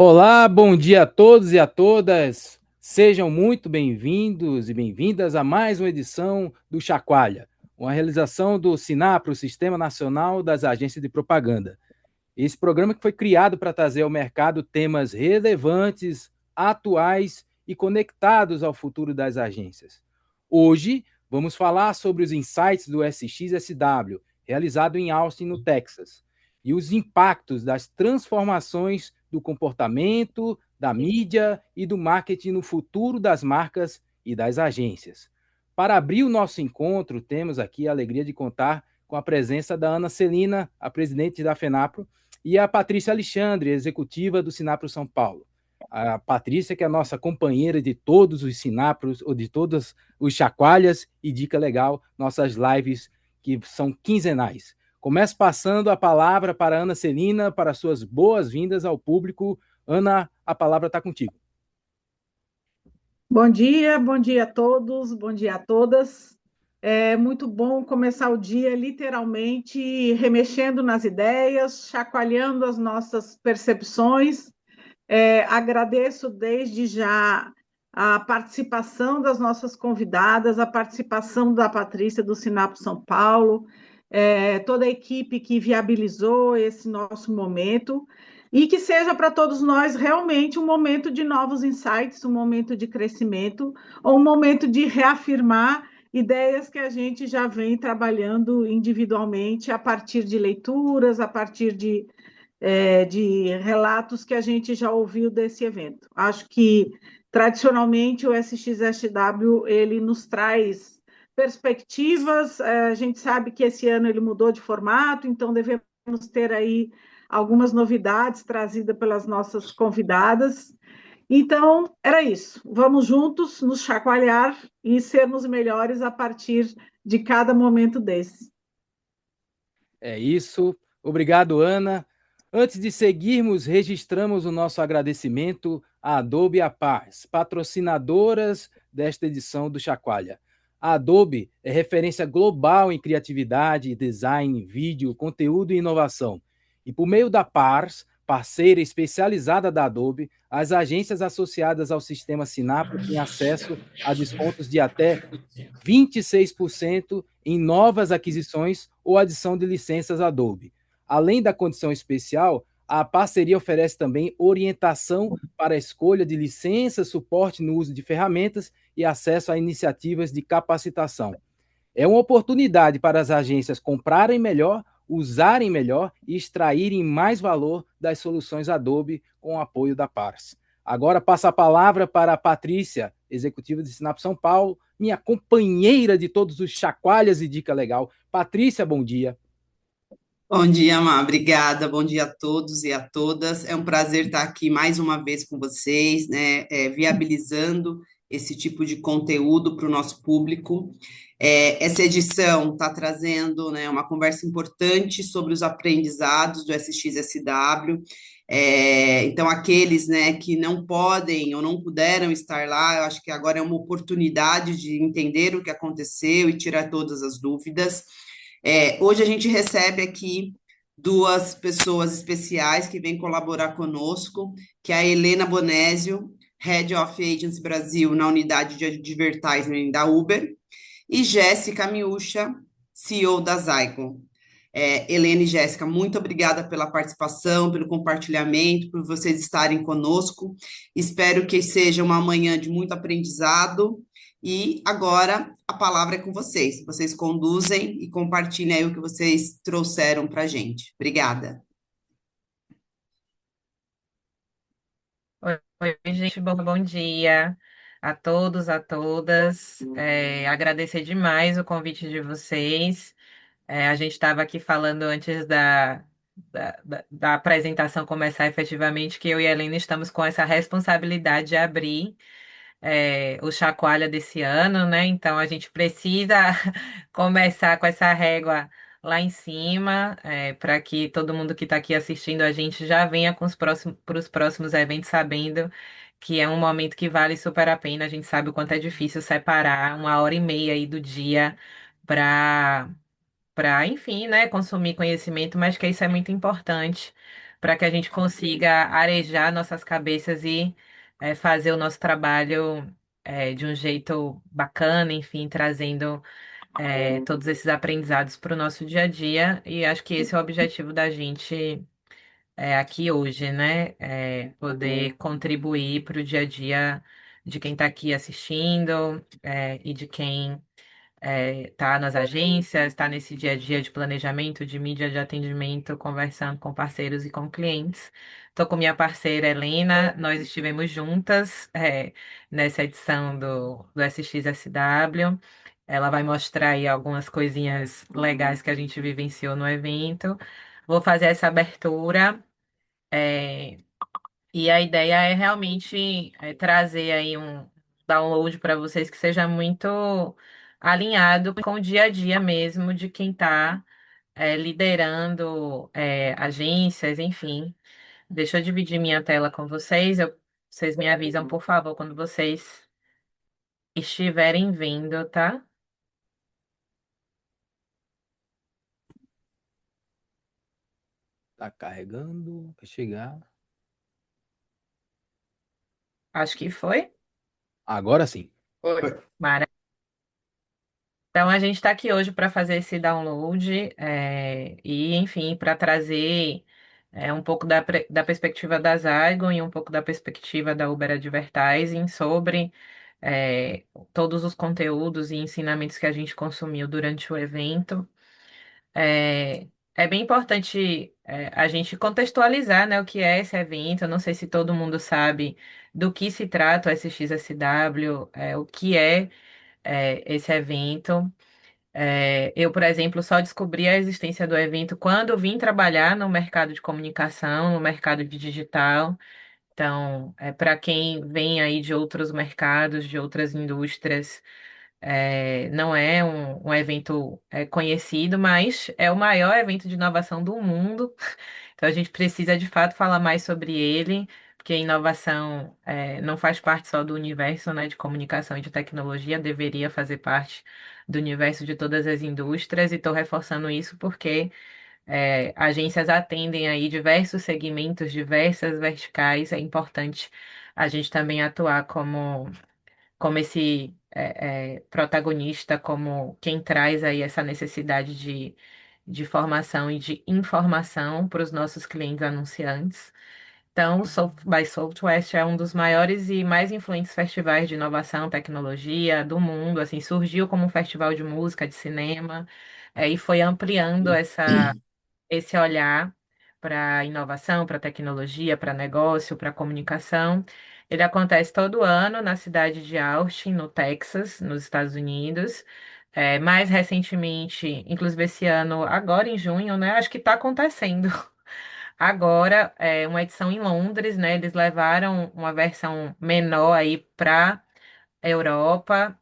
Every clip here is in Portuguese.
Olá, bom dia a todos e a todas. Sejam muito bem-vindos e bem-vindas a mais uma edição do Chacoalha, uma realização do SINAPRO, Sistema Nacional das Agências de Propaganda. Esse programa que foi criado para trazer ao mercado temas relevantes, atuais e conectados ao futuro das agências. Hoje, vamos falar sobre os insights do SXSW, realizado em Austin, no Texas, e os impactos das transformações do comportamento, da mídia e do marketing no futuro das marcas e das agências. Para abrir o nosso encontro, temos aqui a alegria de contar com a presença da Ana Celina, a presidente da FENAPRO, e a Patrícia Alexandre, executiva do Sinapro São Paulo. A Patrícia, que é a nossa companheira de todos os Sinapros, ou de todos os Chacoalhas e Dica Legal, nossas lives que são quinzenais. Começo passando a palavra para a Ana Celina, para suas boas-vindas ao público. Ana, a palavra está contigo. Bom dia a todos, bom dia a todas. É muito bom começar o dia literalmente remexendo nas ideias, chacoalhando as nossas percepções. Agradeço desde já a participação das nossas convidadas, a participação da Patrícia do Sinapro São Paulo, toda a equipe que viabilizou esse nosso momento e que seja para todos nós realmente um momento de novos insights, um momento de crescimento, ou um momento de reafirmar ideias que a gente já vem trabalhando individualmente a partir de leituras, a partir de relatos que a gente já ouviu desse evento. Acho que, tradicionalmente, o SXSW ele nos traz perspectivas, a gente sabe que esse ano ele mudou de formato, então devemos ter aí algumas novidades trazidas pelas nossas convidadas. Então, era isso. Vamos juntos nos chacoalhar e sermos melhores a partir de cada momento desse. É isso. Obrigado, Ana. Antes de seguirmos, registramos o nosso agradecimento à Adobe e à Paz, patrocinadoras desta edição do Chacoalha. A Adobe é referência global em criatividade, design, vídeo, conteúdo e inovação. E por meio da Pars, parceira especializada da Adobe, as agências associadas ao sistema Sinapro têm acesso a descontos de até 26% em novas aquisições ou adição de licenças Adobe. Além da condição especial, a parceria oferece também orientação para a escolha de licenças, suporte no uso de ferramentas e acesso a iniciativas de capacitação. É uma oportunidade para as agências comprarem melhor, usarem melhor e extraírem mais valor das soluções Adobe com o apoio da Pars. Agora passo a palavra para a Patrícia, executiva de Sinap São Paulo, minha companheira de todos os chacoalhas e dica legal. Patrícia, bom dia. Bom dia, Má. Obrigada. Bom dia a todos e a todas. É um prazer estar aqui mais uma vez com vocês, né, viabilizando esse tipo de conteúdo para o nosso público. Essa edição está trazendo, né, uma conversa importante sobre os aprendizados do SXSW. Então, aqueles, né, que não podem ou não puderam estar lá, eu acho que agora é uma oportunidade de entender o que aconteceu e tirar todas as dúvidas. Hoje a gente recebe aqui duas pessoas especiais que vêm colaborar conosco, que é a Helena Bonésio, Head of Agency Brasil na unidade de advertising da Uber, e Jéssica Miúcha, CEO da Zygon. Helena e Jéssica, muito obrigada pela participação, pelo compartilhamento, por vocês estarem conosco. Espero que seja uma manhã de muito aprendizado. E agora a palavra é com vocês. Vocês conduzem e compartilhem aí o que vocês trouxeram para a gente. Obrigada. Oi, gente, bom dia a todos, a todas. Agradecer demais o convite de vocês. A gente estava aqui falando antes da apresentação começar efetivamente, que eu e a Helena estamos com essa responsabilidade de abrir o Chacoalha desse ano, né? Então a gente precisa começar com essa régua lá em cima, para que todo mundo que está aqui assistindo a gente já venha com para os próximos eventos sabendo que é um momento que vale super a pena. A gente sabe o quanto é difícil separar 1 hora e meia aí do dia para enfim, né, consumir conhecimento, mas que isso é muito importante para que a gente consiga arejar nossas cabeças e fazer o nosso trabalho de um jeito bacana, enfim, trazendo todos esses aprendizados para o nosso dia a dia. E acho que esse é o objetivo da gente aqui hoje, né? Poder contribuir para o dia a dia de quem está aqui assistindo, e de quem está nas agências, está nesse dia a dia de planejamento, de mídia, de atendimento, conversando com parceiros e com clientes. Estou com minha parceira Helena, nós estivemos juntas nessa edição do SXSW. Ela vai mostrar aí algumas coisinhas legais que a gente vivenciou no evento. Vou fazer essa abertura. é, e a ideia é realmente trazer aí um download para vocês que seja muito alinhado com o dia a dia mesmo de quem está liderando agências, enfim. Deixa eu dividir minha tela com vocês. Vocês me avisam, por favor, quando vocês estiverem vendo, tá? Tá carregando, vai chegar. Acho que foi. Agora sim. Foi. Então, a gente está aqui hoje para fazer esse download e, enfim, para trazer um pouco da perspectiva da Zygon e um pouco da perspectiva da Uber Advertising sobre todos os conteúdos e ensinamentos que a gente consumiu durante o evento. É bem importante a gente contextualizar, né, o que é esse evento. Eu não sei se todo mundo sabe do que se trata o SXSW, o que é esse evento. Eu, por exemplo, só descobri a existência do evento quando eu vim trabalhar no mercado de comunicação, no mercado de digital. Então, para quem vem aí de outros mercados, de outras indústrias, não é um evento conhecido, mas é o maior evento de inovação do mundo. Então, a gente precisa de fato falar mais sobre ele, porque inovação não faz parte só do universo, né, de comunicação e de tecnologia, deveria fazer parte do universo de todas as indústrias, e estou reforçando isso porque agências atendem aí diversos segmentos, diversas verticais. É importante a gente também atuar como esse protagonista, como quem traz aí essa necessidade de formação e de informação para os nossos clientes anunciantes. Então, o South by Southwest é um dos maiores e mais influentes festivais de inovação, tecnologia do mundo. Assim, surgiu como um festival de música, de cinema, e foi ampliando esse olhar para inovação, para tecnologia, para negócio, para comunicação. Ele acontece todo ano na cidade de Austin, no Texas, nos Estados Unidos. Mais recentemente, inclusive esse ano, agora em junho, né? Acho que está acontecendo. Agora, uma edição em Londres, né? Eles levaram uma versão menor aí para a Europa.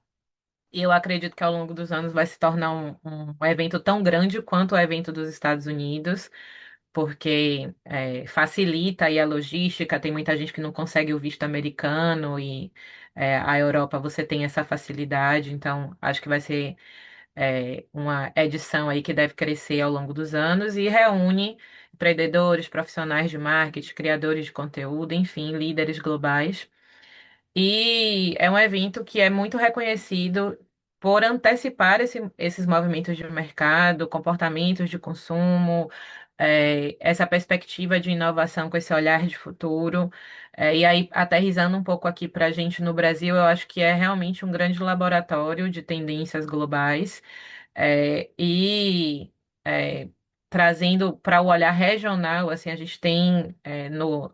E eu acredito que ao longo dos anos vai se tornar um evento tão grande quanto o evento dos Estados Unidos, porque facilita aí a logística. Tem muita gente que não consegue o visto americano e a Europa você tem essa facilidade, então acho que vai ser uma edição aí que deve crescer ao longo dos anos e reúne empreendedores, profissionais de marketing, criadores de conteúdo, enfim, líderes globais. E é um evento que é muito reconhecido por antecipar esses movimentos de mercado, comportamentos de consumo, essa perspectiva de inovação com esse olhar de futuro. E aí, aterrissando um pouco aqui para a gente no Brasil, eu acho que é realmente um grande laboratório de tendências globais. E é, trazendo para o olhar regional, assim, a gente tem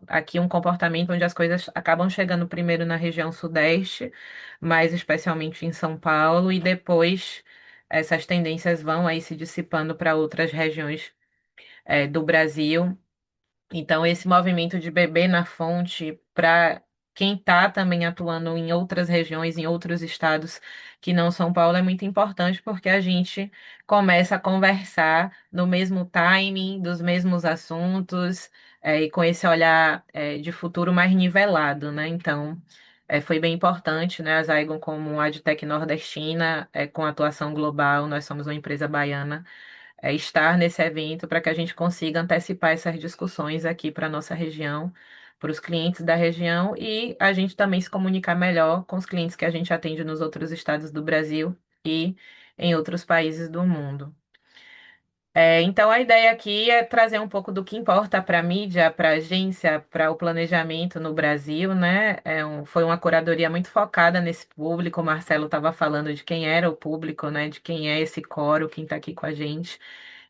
aqui um comportamento onde as coisas acabam chegando primeiro na região sudeste, mais especialmente em São Paulo, e depois essas tendências vão aí se dissipando para outras regiões do Brasil. Então, esse movimento de beber na fonte para quem está também atuando em outras regiões, em outros estados que não São Paulo, é muito importante porque a gente começa a conversar no mesmo timing, dos mesmos assuntos, e com esse olhar, de futuro mais nivelado, né? Então, foi bem importante, né? A Zygon, como a AdTech nordestina, com atuação global, nós somos uma empresa baiana, estar nesse evento para que a gente consiga antecipar essas discussões aqui para a nossa região, para os clientes da região e a gente também se comunicar melhor com os clientes que a gente atende nos outros estados do Brasil e em outros países do mundo. Então, a ideia aqui é trazer um pouco do que importa para a mídia, para a agência, para o planejamento no Brasil, né? Foi uma curadoria muito focada nesse público. O Marcelo estava falando de quem era o público, né? De quem é esse coro, quem está aqui com a gente.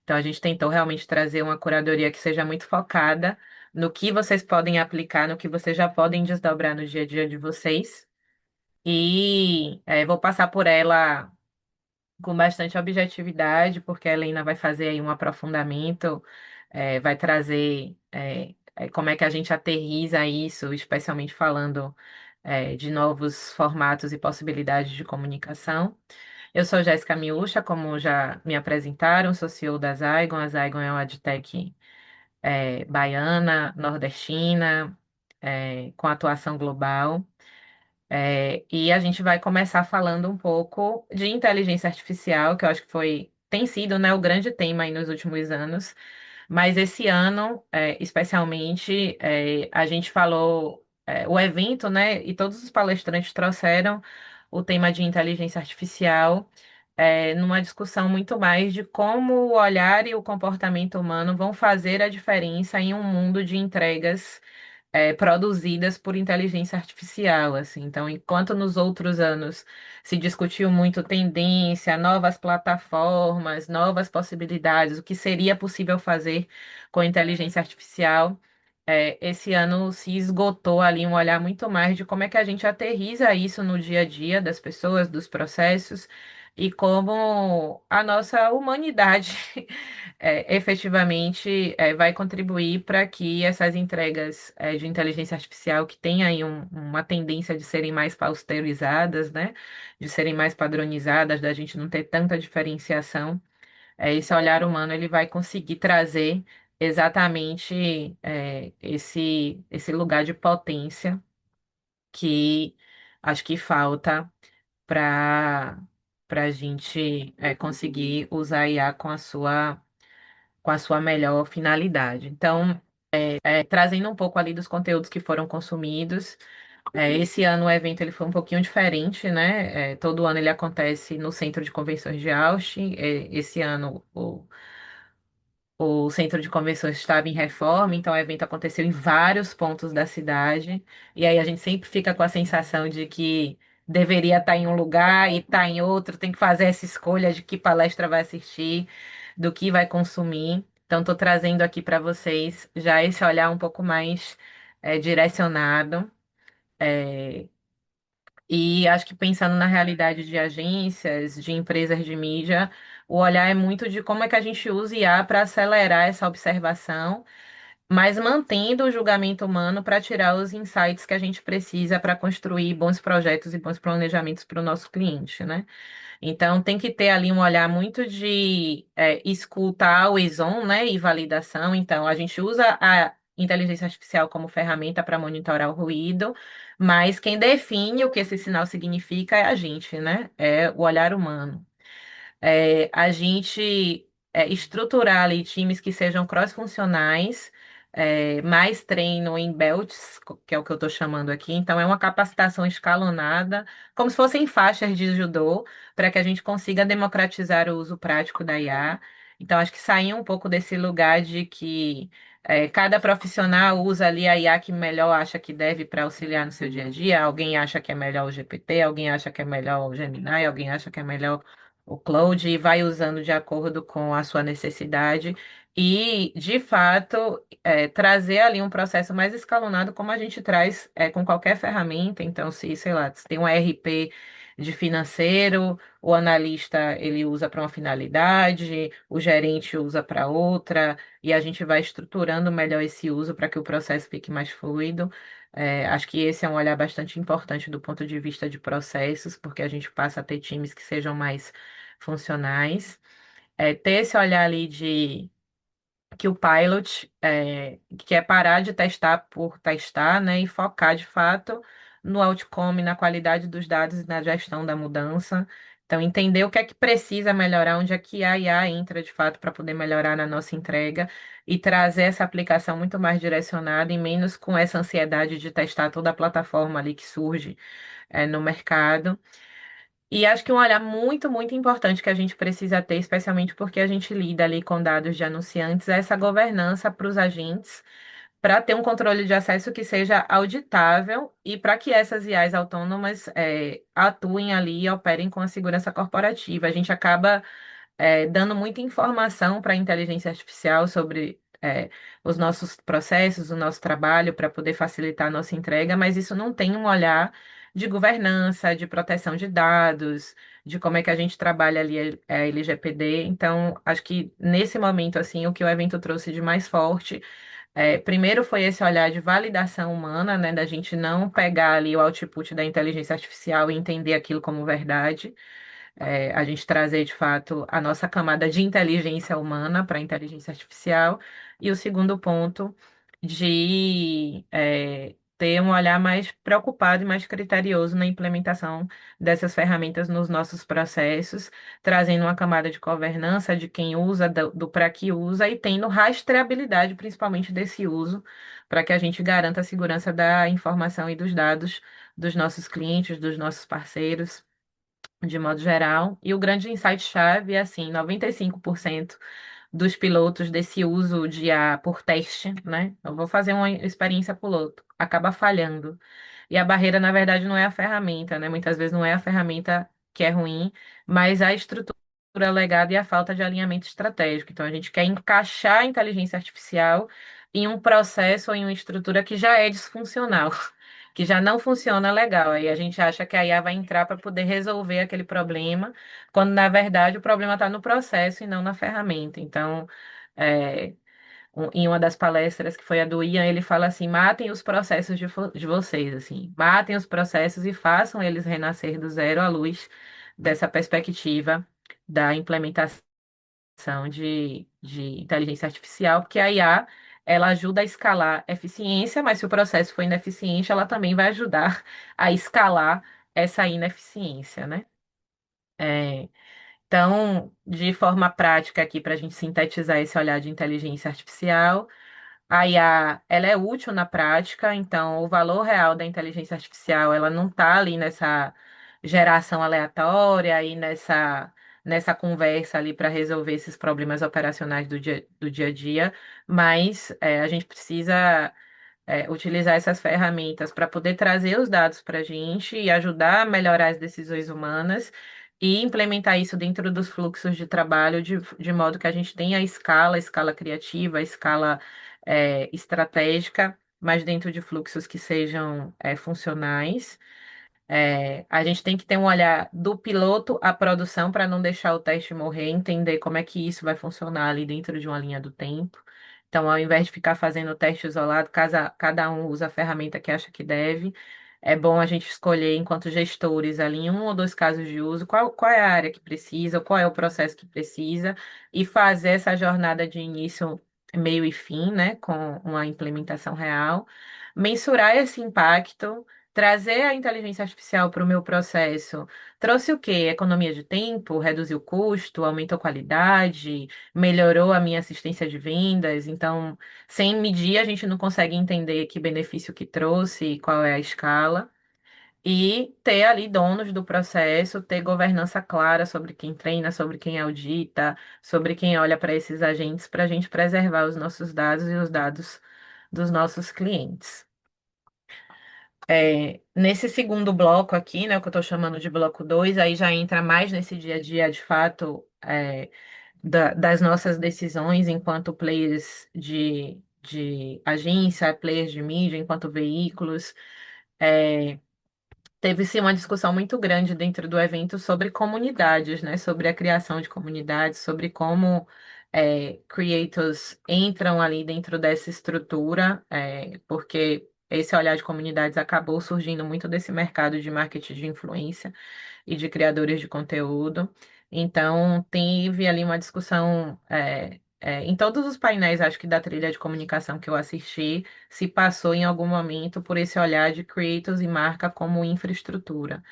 Então, a gente tentou realmente trazer uma curadoria que seja muito focada no que vocês podem aplicar, no que vocês já podem desdobrar no dia a dia de vocês. E vou passar por ela com bastante objetividade, porque a Helena vai fazer aí um aprofundamento, vai trazer como é que a gente aterriza isso, especialmente falando de novos formatos e possibilidades de comunicação. Eu sou Jéssica Miúcha, como já me apresentaram, sou CEO da Zygon. A Zygon é uma adtech baiana, nordestina, com atuação global. E a gente vai começar falando um pouco de inteligência artificial, que eu acho que tem sido, né, o grande tema aí nos últimos anos. Mas esse ano, especialmente, a gente falou, o evento, né, e todos os palestrantes trouxeram o tema de inteligência artificial, numa discussão muito mais de como o olhar e o comportamento humano vão fazer a diferença em um mundo de entregas produzidas por inteligência artificial, assim. Então, enquanto nos outros anos se discutiu muito tendência, novas plataformas, novas possibilidades, o que seria possível fazer com inteligência artificial, esse ano se esgotou ali um olhar muito mais de como é que a gente aterriza isso no dia a dia das pessoas, dos processos, e como a nossa humanidade efetivamente vai contribuir para que essas entregas de inteligência artificial, que tem aí uma tendência de serem mais pasteurizadas, né, de serem mais padronizadas, da gente não ter tanta diferenciação, esse olhar humano ele vai conseguir trazer exatamente esse lugar de potência que acho que falta para a gente conseguir usar a IA com a sua melhor finalidade. Então, trazendo um pouco ali dos conteúdos que foram consumidos, esse ano o evento ele foi um pouquinho diferente, né? Todo ano ele acontece no Centro de Convenções de Austin. Esse ano o centro de convenções estava em reforma, então o evento aconteceu em vários pontos da cidade. E aí a gente sempre fica com a sensação de que deveria estar em um lugar e estar em outro, tem que fazer essa escolha de que palestra vai assistir, do que vai consumir. Então, estou trazendo aqui para vocês já esse olhar um pouco mais direcionado. é, e acho que pensando na realidade de agências, de empresas de mídia, o olhar é muito de como é que a gente usa IA para acelerar essa observação, mas mantendo o julgamento humano para tirar os insights que a gente precisa para construir bons projetos e bons planejamentos para o nosso cliente, né? Então, tem que ter ali um olhar muito de escuta always on, né, e validação. Então, a gente usa a inteligência artificial como ferramenta para monitorar o ruído, mas quem define o que esse sinal significa é a gente, né? É o olhar humano. A gente estruturar ali times que sejam cross-funcionais, mais treino em belts, que é o que eu estou chamando aqui. Então, é uma capacitação escalonada, como se fossem faixas de judô, para que a gente consiga democratizar o uso prático da IA. Então, acho que sair um pouco desse lugar de que cada profissional usa ali a IA que melhor acha que deve para auxiliar no seu dia a dia. Alguém acha que é melhor o GPT, alguém acha que é melhor o Gemini, alguém acha que é melhor o cloud e vai usando de acordo com a sua necessidade e, de fato, trazer ali um processo mais escalonado, como a gente traz com qualquer ferramenta. Então, se, sei lá, se tem um RP de financeiro, o analista ele usa para uma finalidade, o gerente usa para outra, e a gente vai estruturando melhor esse uso para que o processo fique mais fluido. Acho que esse é um olhar bastante importante do ponto de vista de processos, porque a gente passa a ter times que sejam mais funcionais. Ter esse olhar ali de que o pilot quer parar de testar por testar, né, e focar de fato no outcome, na qualidade dos dados e na gestão da mudança. Então, entender o que é que precisa melhorar, onde é que a IA entra de fato para poder melhorar na nossa entrega e trazer essa aplicação muito mais direcionada e menos com essa ansiedade de testar toda a plataforma ali que surge no mercado. E acho que um olhar muito, muito importante que a gente precisa ter, especialmente porque a gente lida ali com dados de anunciantes, é essa governança para os agentes, para ter um controle de acesso que seja auditável e para que essas IAs autônomas atuem ali e operem com a segurança corporativa. A gente acaba dando muita informação para a inteligência artificial sobre os nossos processos, o nosso trabalho, para poder facilitar a nossa entrega, mas isso não tem um olhar de governança, de proteção de dados, de como é que a gente trabalha ali a LGPD. Então, acho que nesse momento, assim, o que o evento trouxe de mais forte primeiro foi esse olhar de validação humana, né, da gente não pegar ali o output da inteligência artificial e entender aquilo como verdade, a gente trazer de fato a nossa camada de inteligência humana para a inteligência artificial. E o segundo ponto de ter um olhar mais preocupado e mais criterioso na implementação dessas ferramentas nos nossos processos, trazendo uma camada de governança de quem usa, do para que usa e tendo rastreabilidade principalmente desse uso, para que a gente garanta a segurança da informação e dos dados dos nossos clientes, dos nossos parceiros de modo geral. E o grande insight-chave é assim, 95% dos pilotos desse uso de IA por teste, né? Eu vou fazer uma experiência piloto, acaba falhando. E a barreira, na verdade, não é a ferramenta, né? Muitas vezes não é a ferramenta que é ruim, mas a estrutura legada e a falta de alinhamento estratégico. Então, a gente quer encaixar a inteligência artificial em um processo ou em uma estrutura que já é disfuncional, que já não funciona legal. Aí a gente acha que a IA vai entrar para poder resolver aquele problema, quando na verdade o problema está no processo e não na ferramenta. Então, é, em uma das palestras que foi a do Ian, ele fala assim: matem os processos de vocês, assim, matem os processos e façam eles renascer do zero à luz dessa perspectiva da implementação de inteligência artificial, porque a IA ela ajuda a escalar eficiência, mas se o processo for ineficiente, ela também vai ajudar a escalar essa ineficiência, né? É, então, de forma prática aqui, para a gente sintetizar esse olhar de inteligência artificial, a IA, ela é útil na prática, então o valor real da inteligência artificial, ela não está ali nessa geração aleatória e nessa conversa ali para resolver esses problemas operacionais do dia a dia, mas a gente precisa utilizar essas ferramentas para poder trazer os dados para a gente e ajudar a melhorar as decisões humanas e implementar isso dentro dos fluxos de trabalho de modo que a gente tenha a escala criativa, a escala estratégica, mas dentro de fluxos que sejam funcionais. A gente tem que ter um olhar do piloto à produção para não deixar o teste morrer, entender como é que isso vai funcionar ali dentro de uma linha do tempo. Então, ao invés de ficar fazendo o teste isolado, cada um usa a ferramenta que acha que deve. É bom a gente escolher, enquanto gestores, ali em um ou dois casos de uso, qual é a área que precisa, qual é o processo que precisa, e fazer essa jornada de início, meio e fim, né, com uma implementação real. Mensurar esse impacto, trazer a inteligência artificial para o meu processo. Trouxe o quê? Economia de tempo, reduziu o custo, aumentou a qualidade, melhorou a minha assistência de vendas. Então, sem medir, a gente não consegue entender que benefício que trouxe e qual é a escala. E ter ali donos do processo, ter governança clara sobre quem treina, sobre quem audita, sobre quem olha para esses agentes, para a gente preservar os nossos dados e os dados dos nossos clientes. Nesse segundo bloco aqui, né, o que eu estou chamando de bloco 2, aí já entra mais nesse dia a dia, de fato, das nossas decisões enquanto players de agência, players de mídia, enquanto veículos. É, Teve-se uma discussão muito grande dentro do evento sobre comunidades, né? Sobre a criação de comunidades, sobre como creators entram ali dentro dessa estrutura, porque esse olhar de comunidades acabou surgindo muito desse mercado de marketing de influência e de criadores de conteúdo. Então, teve ali uma discussão em todos os painéis, acho que da trilha de comunicação que eu assisti, se passou em algum momento por esse olhar de creators e marca como infraestrutura.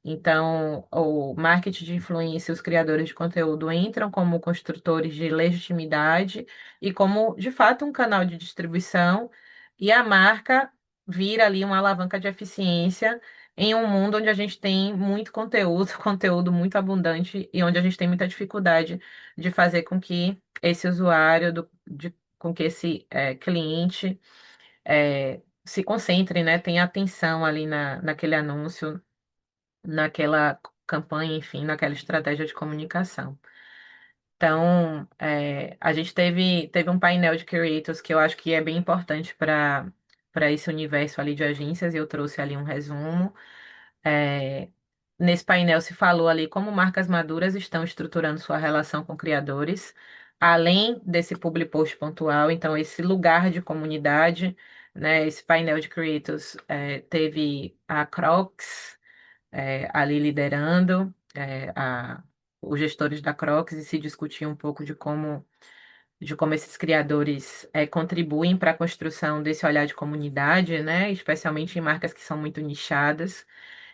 Então, o marketing de influência e os criadores de conteúdo entram como construtores de legitimidade e como, de fato, um canal de distribuição, e a marca vira ali uma alavanca de eficiência em um mundo onde a gente tem muito conteúdo, conteúdo muito abundante, e onde a gente tem muita dificuldade de fazer com que esse usuário, com que esse cliente se concentre, né, tenha atenção ali naquele anúncio, naquela campanha, enfim, naquela estratégia de comunicação. Então, a gente teve um painel de creators que eu acho que é bem importante para esse universo ali de agências, e eu trouxe ali um resumo. É, Nesse painel se falou ali como marcas maduras estão estruturando sua relação com criadores, além desse public post pontual, então esse lugar de comunidade, né? Esse painel de creators teve a Crocs ali liderando, os gestores da Crocs, e se discutia um pouco de como esses criadores contribuem para a construção desse olhar de comunidade, né? Especialmente em marcas que são muito nichadas.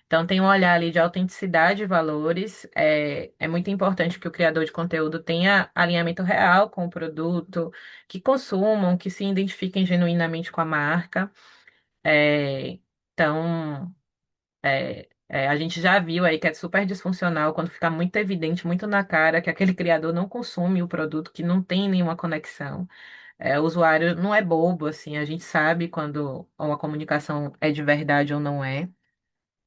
Então, tem um olhar ali de autenticidade e valores. É muito importante que o criador de conteúdo tenha alinhamento real com o produto, que consumam, que se identifiquem genuinamente com a marca. É, então, a gente já viu aí que é super disfuncional quando fica muito evidente, muito na cara, que aquele criador não consome o produto, que não tem nenhuma conexão. O usuário não é bobo, assim, a gente sabe quando uma comunicação é de verdade ou não é.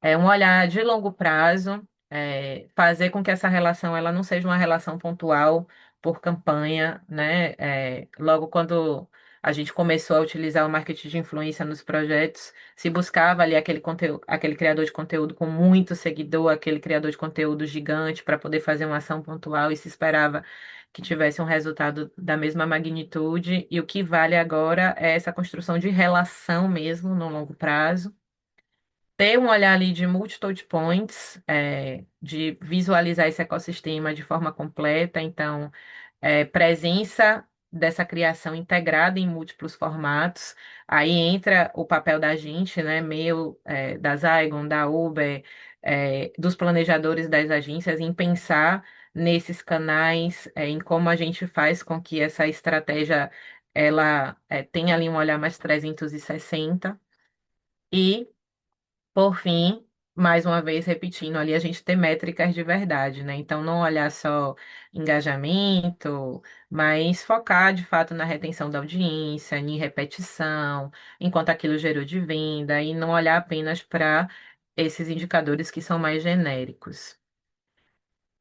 É um olhar de longo prazo, fazer com que essa relação ela não seja uma relação pontual por campanha, né? Logo quando a gente começou a utilizar o marketing de influência nos projetos, se buscava ali aquele conteúdo, aquele criador de conteúdo com muito seguidor, aquele criador de conteúdo gigante para poder fazer uma ação pontual, e se esperava que tivesse um resultado da mesma magnitude. E o que vale agora é essa construção de relação mesmo no longo prazo, ter um olhar ali de multi-touch points, de visualizar esse ecossistema de forma completa. Então, presença dessa criação integrada em múltiplos formatos. Aí entra o papel da gente, né, meu, da Zygon, da Uber, dos planejadores das agências, em pensar nesses canais, em como a gente faz com que essa estratégia ela tenha ali um olhar mais 360. E por fim, mais uma vez repetindo ali, a gente ter métricas de verdade, né? Então, não olhar só engajamento, mas focar de fato na retenção da audiência, em repetição, enquanto aquilo gerou de venda, e não olhar apenas para esses indicadores que são mais genéricos.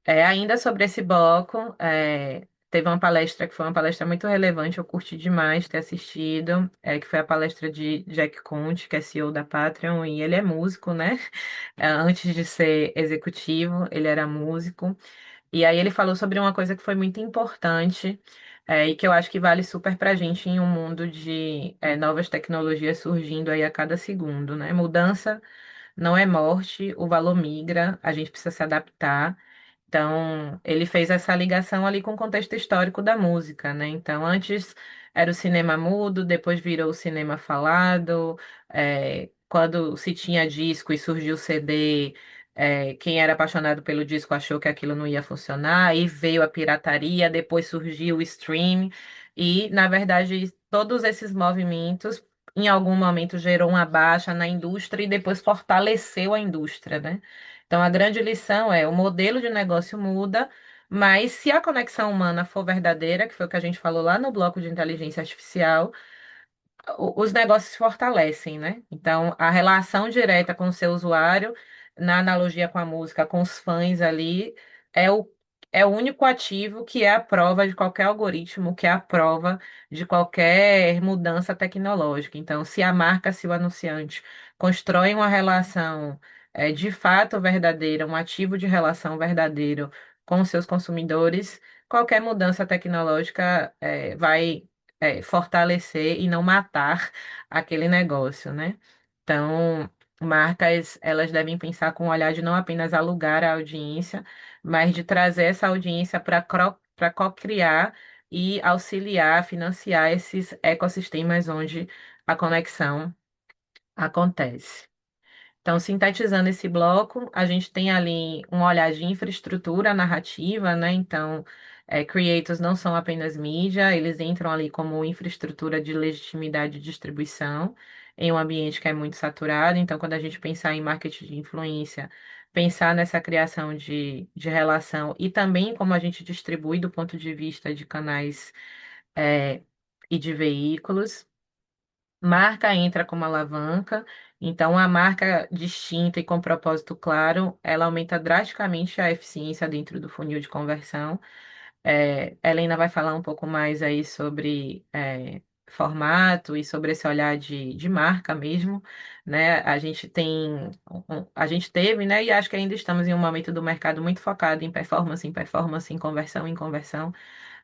Ainda sobre esse bloco, teve uma palestra que foi uma palestra muito relevante, eu curti demais ter assistido, que foi a palestra de Jack Conte, que é CEO da Patreon, e ele é músico, né? Antes de ser executivo, ele era músico. E aí ele falou sobre uma coisa que foi muito importante, e que eu acho que vale super pra gente em um mundo de novas tecnologias surgindo aí a cada segundo, né? Mudança não é morte, o valor migra, a gente precisa se adaptar. Então, ele fez essa ligação ali com o contexto histórico da música, né? Então, antes era o cinema mudo, depois virou o cinema falado. Quando se tinha disco e surgiu o CD, quem era apaixonado pelo disco achou que aquilo não ia funcionar, aí veio a pirataria, depois surgiu o stream, e, na verdade, todos esses movimentos, em algum momento, gerou uma baixa na indústria e depois fortaleceu a indústria, né? Então, a grande lição é: o modelo de negócio muda, mas se a conexão humana for verdadeira, que foi o que a gente falou lá no bloco de inteligência artificial, os negócios se fortalecem, né? Então, a relação direta com o seu usuário, na analogia com a música, com os fãs ali, é o, é o único ativo que é a prova de qualquer algoritmo, que é a prova de qualquer mudança tecnológica. Então, se a marca, se o anunciante constrói uma relação de fato verdadeira, um ativo de relação verdadeiro com os seus consumidores, qualquer mudança tecnológica vai fortalecer e não matar aquele negócio, né? Então, marcas, elas devem pensar com o olhar de não apenas alugar a audiência, mas de trazer essa audiência para co-criar e auxiliar, financiar esses ecossistemas onde a conexão acontece. Então, sintetizando esse bloco, a gente tem ali um olhar de infraestrutura narrativa, né? Então, creators não são apenas mídia, eles entram ali como infraestrutura de legitimidade de distribuição em um ambiente que é muito saturado. Então, quando a gente pensar em marketing de influência, pensar nessa criação de relação e também como a gente distribui do ponto de vista de canais, é, e de veículos. Marca entra como alavanca, então a marca distinta e com propósito claro, ela aumenta drasticamente a eficiência dentro do funil de conversão. Helena vai falar um pouco mais aí sobre formato e sobre esse olhar de marca mesmo, né? A gente a gente teve, né? E acho que ainda estamos em um momento do mercado muito focado em performance, em conversão,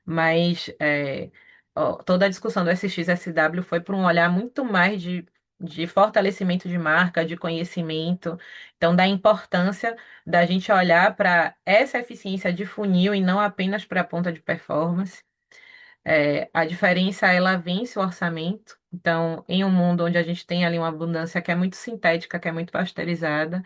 mas toda a discussão do SXSW foi por um olhar muito mais de fortalecimento de marca, de conhecimento, então da importância da gente olhar para essa eficiência de funil e não apenas para a ponta de performance. A diferença, ela vence o orçamento. Então, em um mundo onde a gente tem ali uma abundância que é muito sintética, que é muito pasteurizada,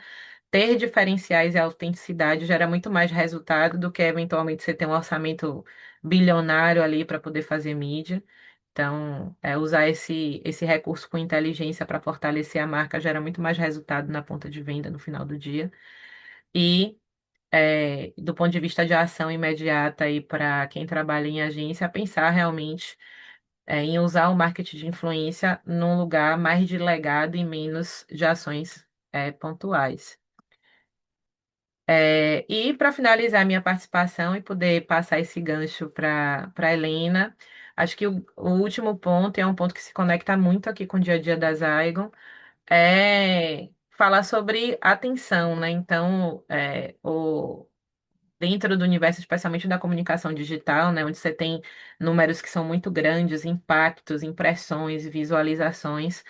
ter diferenciais e autenticidade gera muito mais resultado do que eventualmente você ter um orçamento bilionário ali para poder fazer mídia. Então, usar esse recurso com inteligência para fortalecer a marca gera muito mais resultado na ponta de venda no final do dia. E, do ponto de vista de ação imediata e para quem trabalha em agência, pensar realmente em usar o marketing de influência num lugar mais de legado e menos de ações pontuais. E para finalizar minha participação e poder passar esse gancho para Helena, acho que o último ponto, e é um ponto que se conecta muito aqui com o dia a dia da Zygon, é falar sobre atenção, né? Então, dentro do universo, especialmente da comunicação digital, né, onde você tem números que são muito grandes, impactos, impressões, visualizações,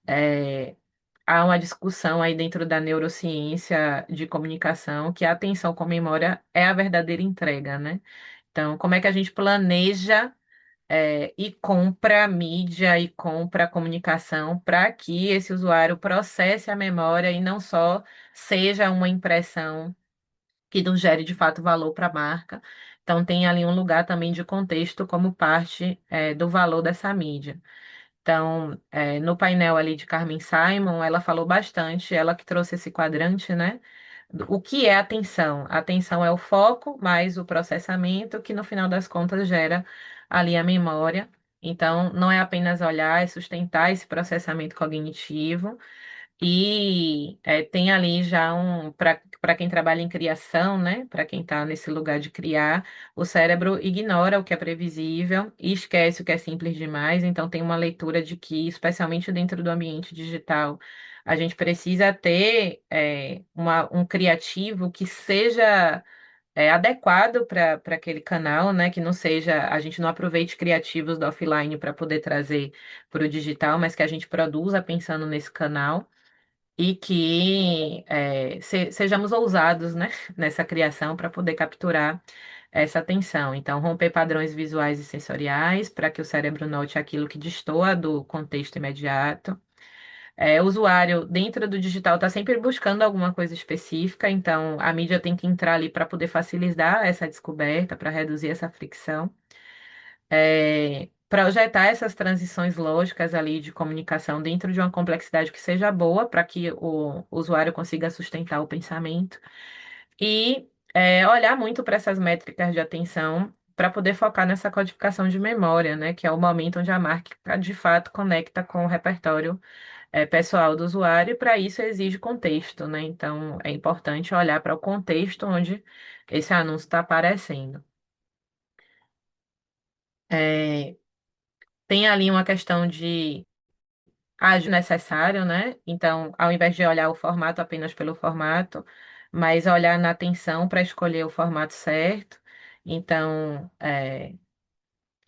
é, há uma discussão aí dentro da neurociência de comunicação que a atenção com memória é a verdadeira entrega, né? Então, como é que a gente planeja, e compra mídia e compra comunicação para que esse usuário processe a memória e não só seja uma impressão que não gere de fato valor para a marca. Então, tem ali um lugar também de contexto como parte, do valor dessa mídia. Então, no painel ali de Carmen Simon, ela falou bastante, ela que trouxe esse quadrante, né? O que é atenção? A atenção é o foco mais o processamento, que no final das contas gera ali a memória. Então, não é apenas olhar e sustentar esse processamento cognitivo, e tem ali já para quem trabalha em criação, né? Para quem está nesse lugar de criar, o cérebro ignora o que é previsível e esquece o que é simples demais. Então tem uma leitura de que, especialmente dentro do ambiente digital, a gente precisa ter um criativo que seja adequado para aquele canal, né? Que não seja, a gente não aproveite criativos do offline para poder trazer para o digital, mas que a gente produza pensando nesse canal e que sejamos ousados, né, nessa criação para poder capturar essa atenção. Então, romper padrões visuais e sensoriais para que o cérebro note aquilo que destoa do contexto imediato. O usuário dentro do digital está sempre buscando alguma coisa específica, então a mídia tem que entrar ali para poder facilitar essa descoberta, para reduzir essa fricção, projetar essas transições lógicas ali de comunicação dentro de uma complexidade que seja boa para que o usuário consiga sustentar o pensamento e olhar muito para essas métricas de atenção para poder focar nessa codificação de memória, né, que é o momento onde a marca de fato conecta com o repertório pessoal do usuário, e para isso exige contexto, né? Então é importante olhar para o contexto onde esse anúncio está aparecendo. É, Tem ali uma questão de ágil necessário, né? Então, ao invés de olhar o formato apenas pelo formato, mas olhar na atenção para escolher o formato certo. Então,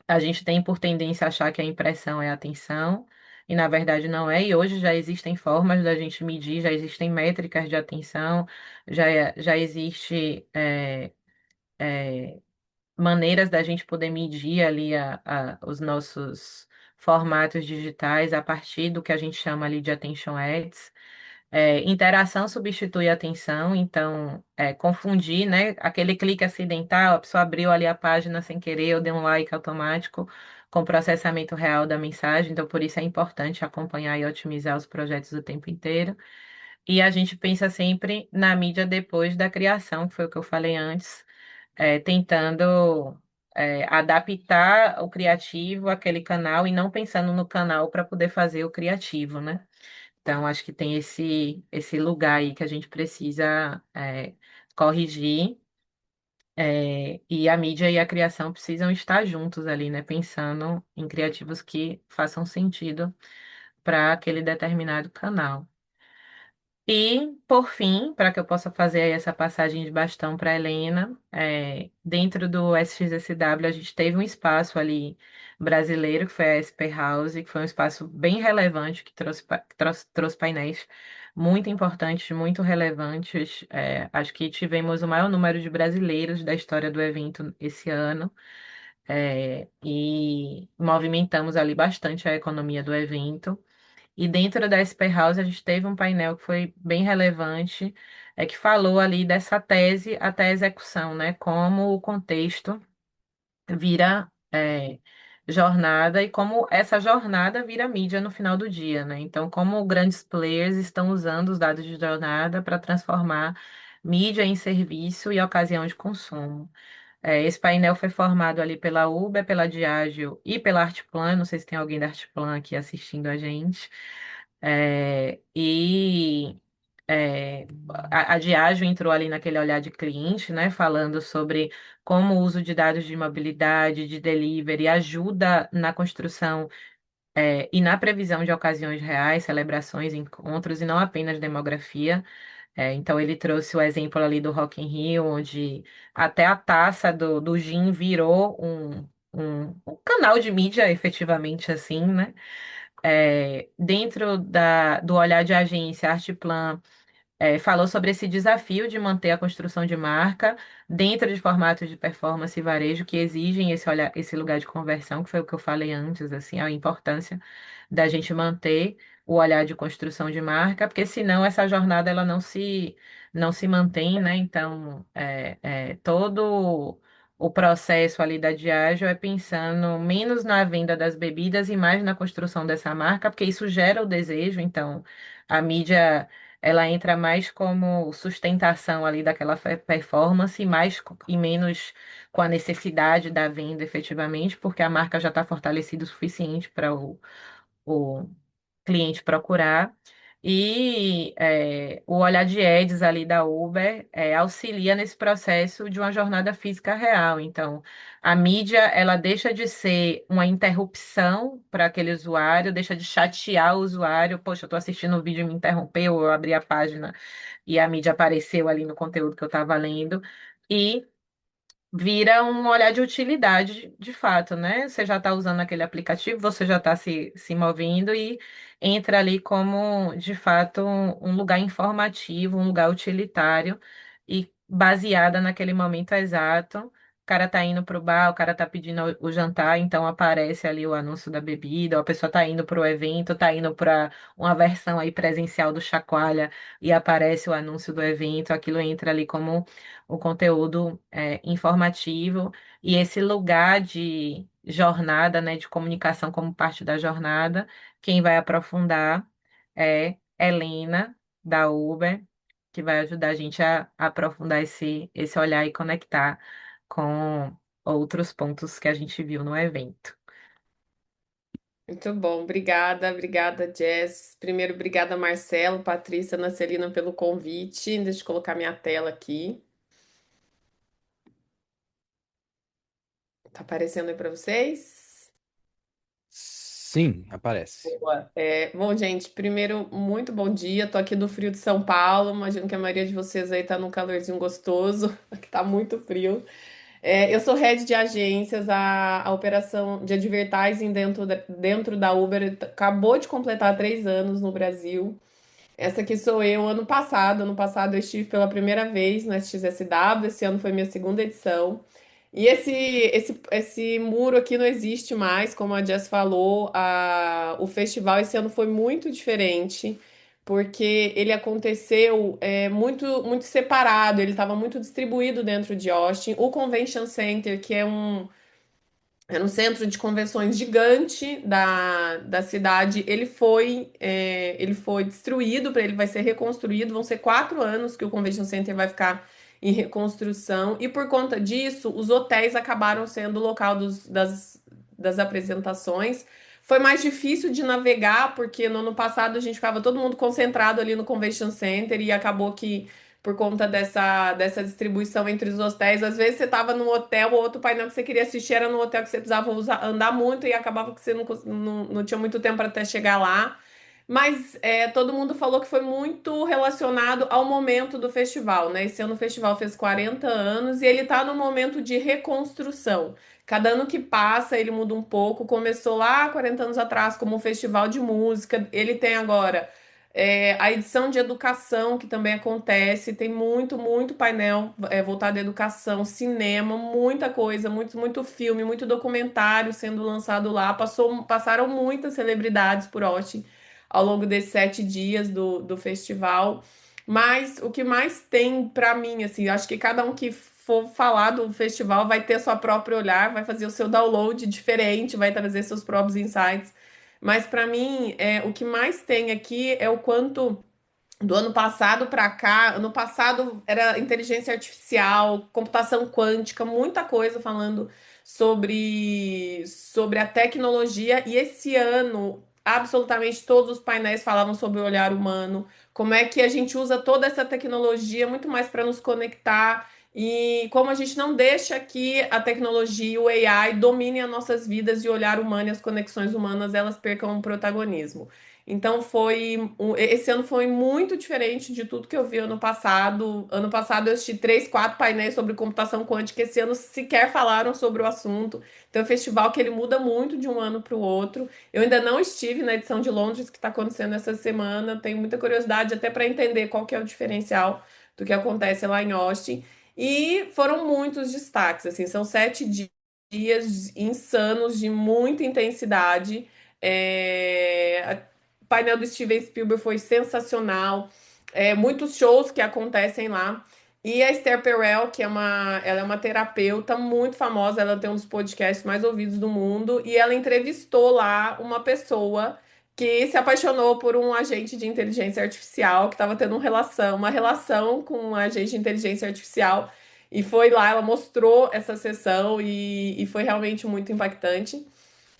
a gente tem por tendência a achar que a impressão é a atenção, e na verdade não é. E hoje já existem formas da gente medir, já existem métricas de atenção, já existe maneiras da gente poder medir ali os nossos formatos digitais a partir do que a gente chama ali de attention ads. Interação substitui atenção, então confundir, né? Aquele clique acidental, a pessoa abriu ali a página sem querer, eu dei um like automático com o processamento real da mensagem, então por isso é importante acompanhar e otimizar os projetos o tempo inteiro. E a gente pensa sempre na mídia depois da criação, que foi o que eu falei antes, tentando adaptar o criativo àquele canal e não pensando no canal para poder fazer o criativo, né? Então, acho que tem esse lugar aí que a gente precisa corrigir, e a mídia e a criação precisam estar juntos ali, né? Pensando em criativos que façam sentido para aquele determinado canal. E, por fim, para que eu possa fazer aí essa passagem de bastão para a Helena, dentro do SXSW a gente teve um espaço ali brasileiro, que foi a SP House, que foi um espaço bem relevante, que trouxe painéis muito importantes, muito relevantes. Acho que tivemos o maior número de brasileiros da história do evento esse ano, e movimentamos ali bastante a economia do evento. E dentro da SP House a gente teve um painel que foi bem relevante, que falou ali dessa tese até a execução, né? Como o contexto vira jornada e como essa jornada vira mídia no final do dia, né? Então, como grandes players estão usando os dados de jornada para transformar mídia em serviço e ocasião de consumo. Esse painel foi formado ali pela Uber, pela Diageo e pela Artplan. Não sei se tem alguém da Artplan aqui assistindo a gente. E a Diageo entrou ali naquele olhar de cliente, né, falando sobre como o uso de dados de mobilidade, de delivery, ajuda na construção e na previsão de ocasiões reais, celebrações, encontros, e não apenas demografia. Então ele trouxe o exemplo ali do Rock in Rio, onde até a taça do gin virou um canal de mídia, efetivamente assim, né? Dentro do olhar de agência, a Artplan falou sobre esse desafio de manter a construção de marca dentro de formatos de performance e varejo que exigem esse lugar de conversão, que foi o que eu falei antes, assim, a importância da gente manter o olhar de construção de marca, porque senão essa jornada ela não se mantém, né? Então, todo o processo ali da Diageo é pensando menos na venda das bebidas e mais na construção dessa marca, porque isso gera o desejo, então a mídia ela entra mais como sustentação ali daquela performance, e menos com a necessidade da venda efetivamente, porque a marca já está fortalecida o suficiente para o cliente procurar. E o olhar de ads ali da Uber auxilia nesse processo de uma jornada física real. Então, a mídia ela deixa de ser uma interrupção para aquele usuário, deixa de chatear o usuário. Poxa, eu estou assistindo o vídeo e me interrompeu, eu abri a página e a mídia apareceu ali no conteúdo que eu estava lendo. E vira um olhar de utilidade de fato, né? Você já está usando aquele aplicativo, você já está se movendo e entra ali como, de fato, um lugar informativo, um lugar utilitário e baseada naquele momento exato. O cara tá indo pro bar, o cara tá pedindo o jantar, então aparece ali o anúncio da bebida, ou a pessoa tá indo pro evento, tá indo para uma versão aí presencial do Chacoalha e aparece o anúncio do evento, aquilo entra ali como o conteúdo informativo e esse lugar de jornada, né, de comunicação como parte da jornada, quem vai aprofundar é Helena, da Uber, que vai ajudar a gente a aprofundar esse olhar e conectar com outros pontos que a gente viu no evento. Muito bom, obrigada, obrigada, Jess. Primeiro, obrigada, Marcelo, Patrícia, Ana Celina, pelo convite. Deixa eu colocar minha tela aqui. Tá aparecendo aí para vocês? Sim, aparece. Boa. Bom, gente, primeiro, muito bom dia. Tô aqui do frio de São Paulo. Imagino que a maioria de vocês aí tá num calorzinho gostoso, aqui tá muito frio. Eu sou head de agências, a operação de advertising dentro da Uber acabou de completar 3 anos no Brasil. Essa aqui sou eu, ano passado. Ano passado eu estive pela primeira vez no SXSW, esse ano foi minha segunda edição. E esse muro aqui não existe mais, como a Jess falou. O festival esse ano foi muito diferente, porque ele aconteceu muito separado, ele estava muito distribuído dentro de Austin. O Convention Center, que era um centro de convenções gigante da cidade. Ele foi destruído, ele vai ser reconstruído. Vão ser 4 anos que o Convention Center vai ficar em reconstrução. E por conta disso, os hotéis acabaram sendo o local das apresentações. Foi mais difícil de navegar, porque no ano passado a gente ficava todo mundo concentrado ali no Convention Center e acabou que por conta dessa distribuição entre os hotéis. Às vezes você estava num hotel, o outro painel que você queria assistir era no hotel que você precisava andar muito e acabava que você não tinha muito tempo até chegar lá. Mas todo mundo falou que foi muito relacionado ao momento do festival, né? Esse ano o festival fez 40 anos e ele está no momento de reconstrução. Cada ano que passa, ele muda um pouco. Começou lá 40 anos atrás como um festival de música. Ele tem agora a edição de educação, que também acontece, tem muito painel voltado à educação, cinema, muita coisa, muito filme, muito documentário sendo lançado lá. Passaram muitas celebridades por Austin ao longo desses 7 dias do festival. Mas o que mais tem para mim, assim, acho que cada um que for falar do festival vai ter sua própria olhar, vai fazer o seu download diferente, vai trazer seus próprios insights. Mas para mim, o que mais tem aqui é o quanto do ano passado para cá, ano passado era inteligência artificial, computação quântica, muita coisa falando sobre a tecnologia, e esse ano absolutamente todos os painéis falavam sobre o olhar humano, como é que a gente usa toda essa tecnologia muito mais para nos conectar e como a gente não deixa que a tecnologia, o AI, domine as nossas vidas e o olhar humano e as conexões humanas elas percam o protagonismo. Então esse ano foi muito diferente de tudo que eu vi ano passado. Ano passado eu assisti 3, 4 painéis sobre computação quântica. Esse ano sequer falaram sobre o assunto. Então é um festival que ele muda muito de um ano para o outro. Eu ainda não estive na edição de Londres que está acontecendo essa semana. Tenho muita curiosidade até para entender qual que é o diferencial do que acontece lá em Austin. E foram muitos destaques. Assim, são 7 dias insanos de muita intensidade. O painel do Steven Spielberg foi sensacional. Muitos shows que acontecem lá. E a Esther Perel, ela é uma terapeuta muito famosa, ela tem um dos podcasts mais ouvidos do mundo, e ela entrevistou lá uma pessoa que se apaixonou por um agente de inteligência artificial, que estava tendo uma relação com um agente de inteligência artificial, e foi lá, ela mostrou essa sessão e foi realmente muito impactante.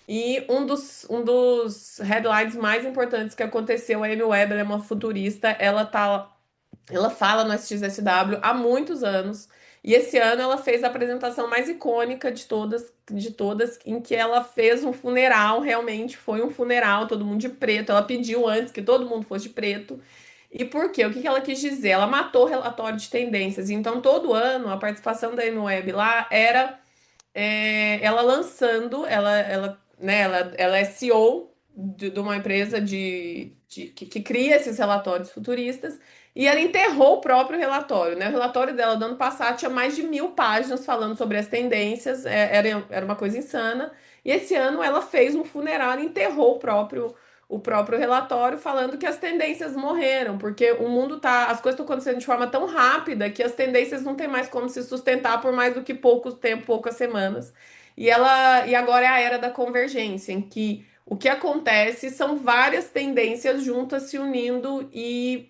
E um dos headlines mais importantes que aconteceu, a Amy Webb, ela é uma futurista, ela fala no SXSW há muitos anos, e esse ano ela fez a apresentação mais icônica de todas, em que ela fez um funeral, realmente foi um funeral, todo mundo de preto, ela pediu antes que todo mundo fosse de preto. E por quê? O que que ela quis dizer? Ela matou o relatório de tendências, então todo ano a participação da Amy Webb lá era ela lançando, ela é CEO de uma empresa que cria esses relatórios futuristas, e ela enterrou o próprio relatório, né? O relatório dela do ano passado tinha mais de 1.000 páginas falando sobre as tendências, era uma coisa insana. E esse ano ela fez um funeral e enterrou o próprio relatório, falando que as tendências morreram, porque as coisas estão acontecendo de forma tão rápida que as tendências não tem mais como se sustentar por mais do que pouco tempo, poucas semanas. E agora é a era da convergência, em que o que acontece são várias tendências juntas se unindo e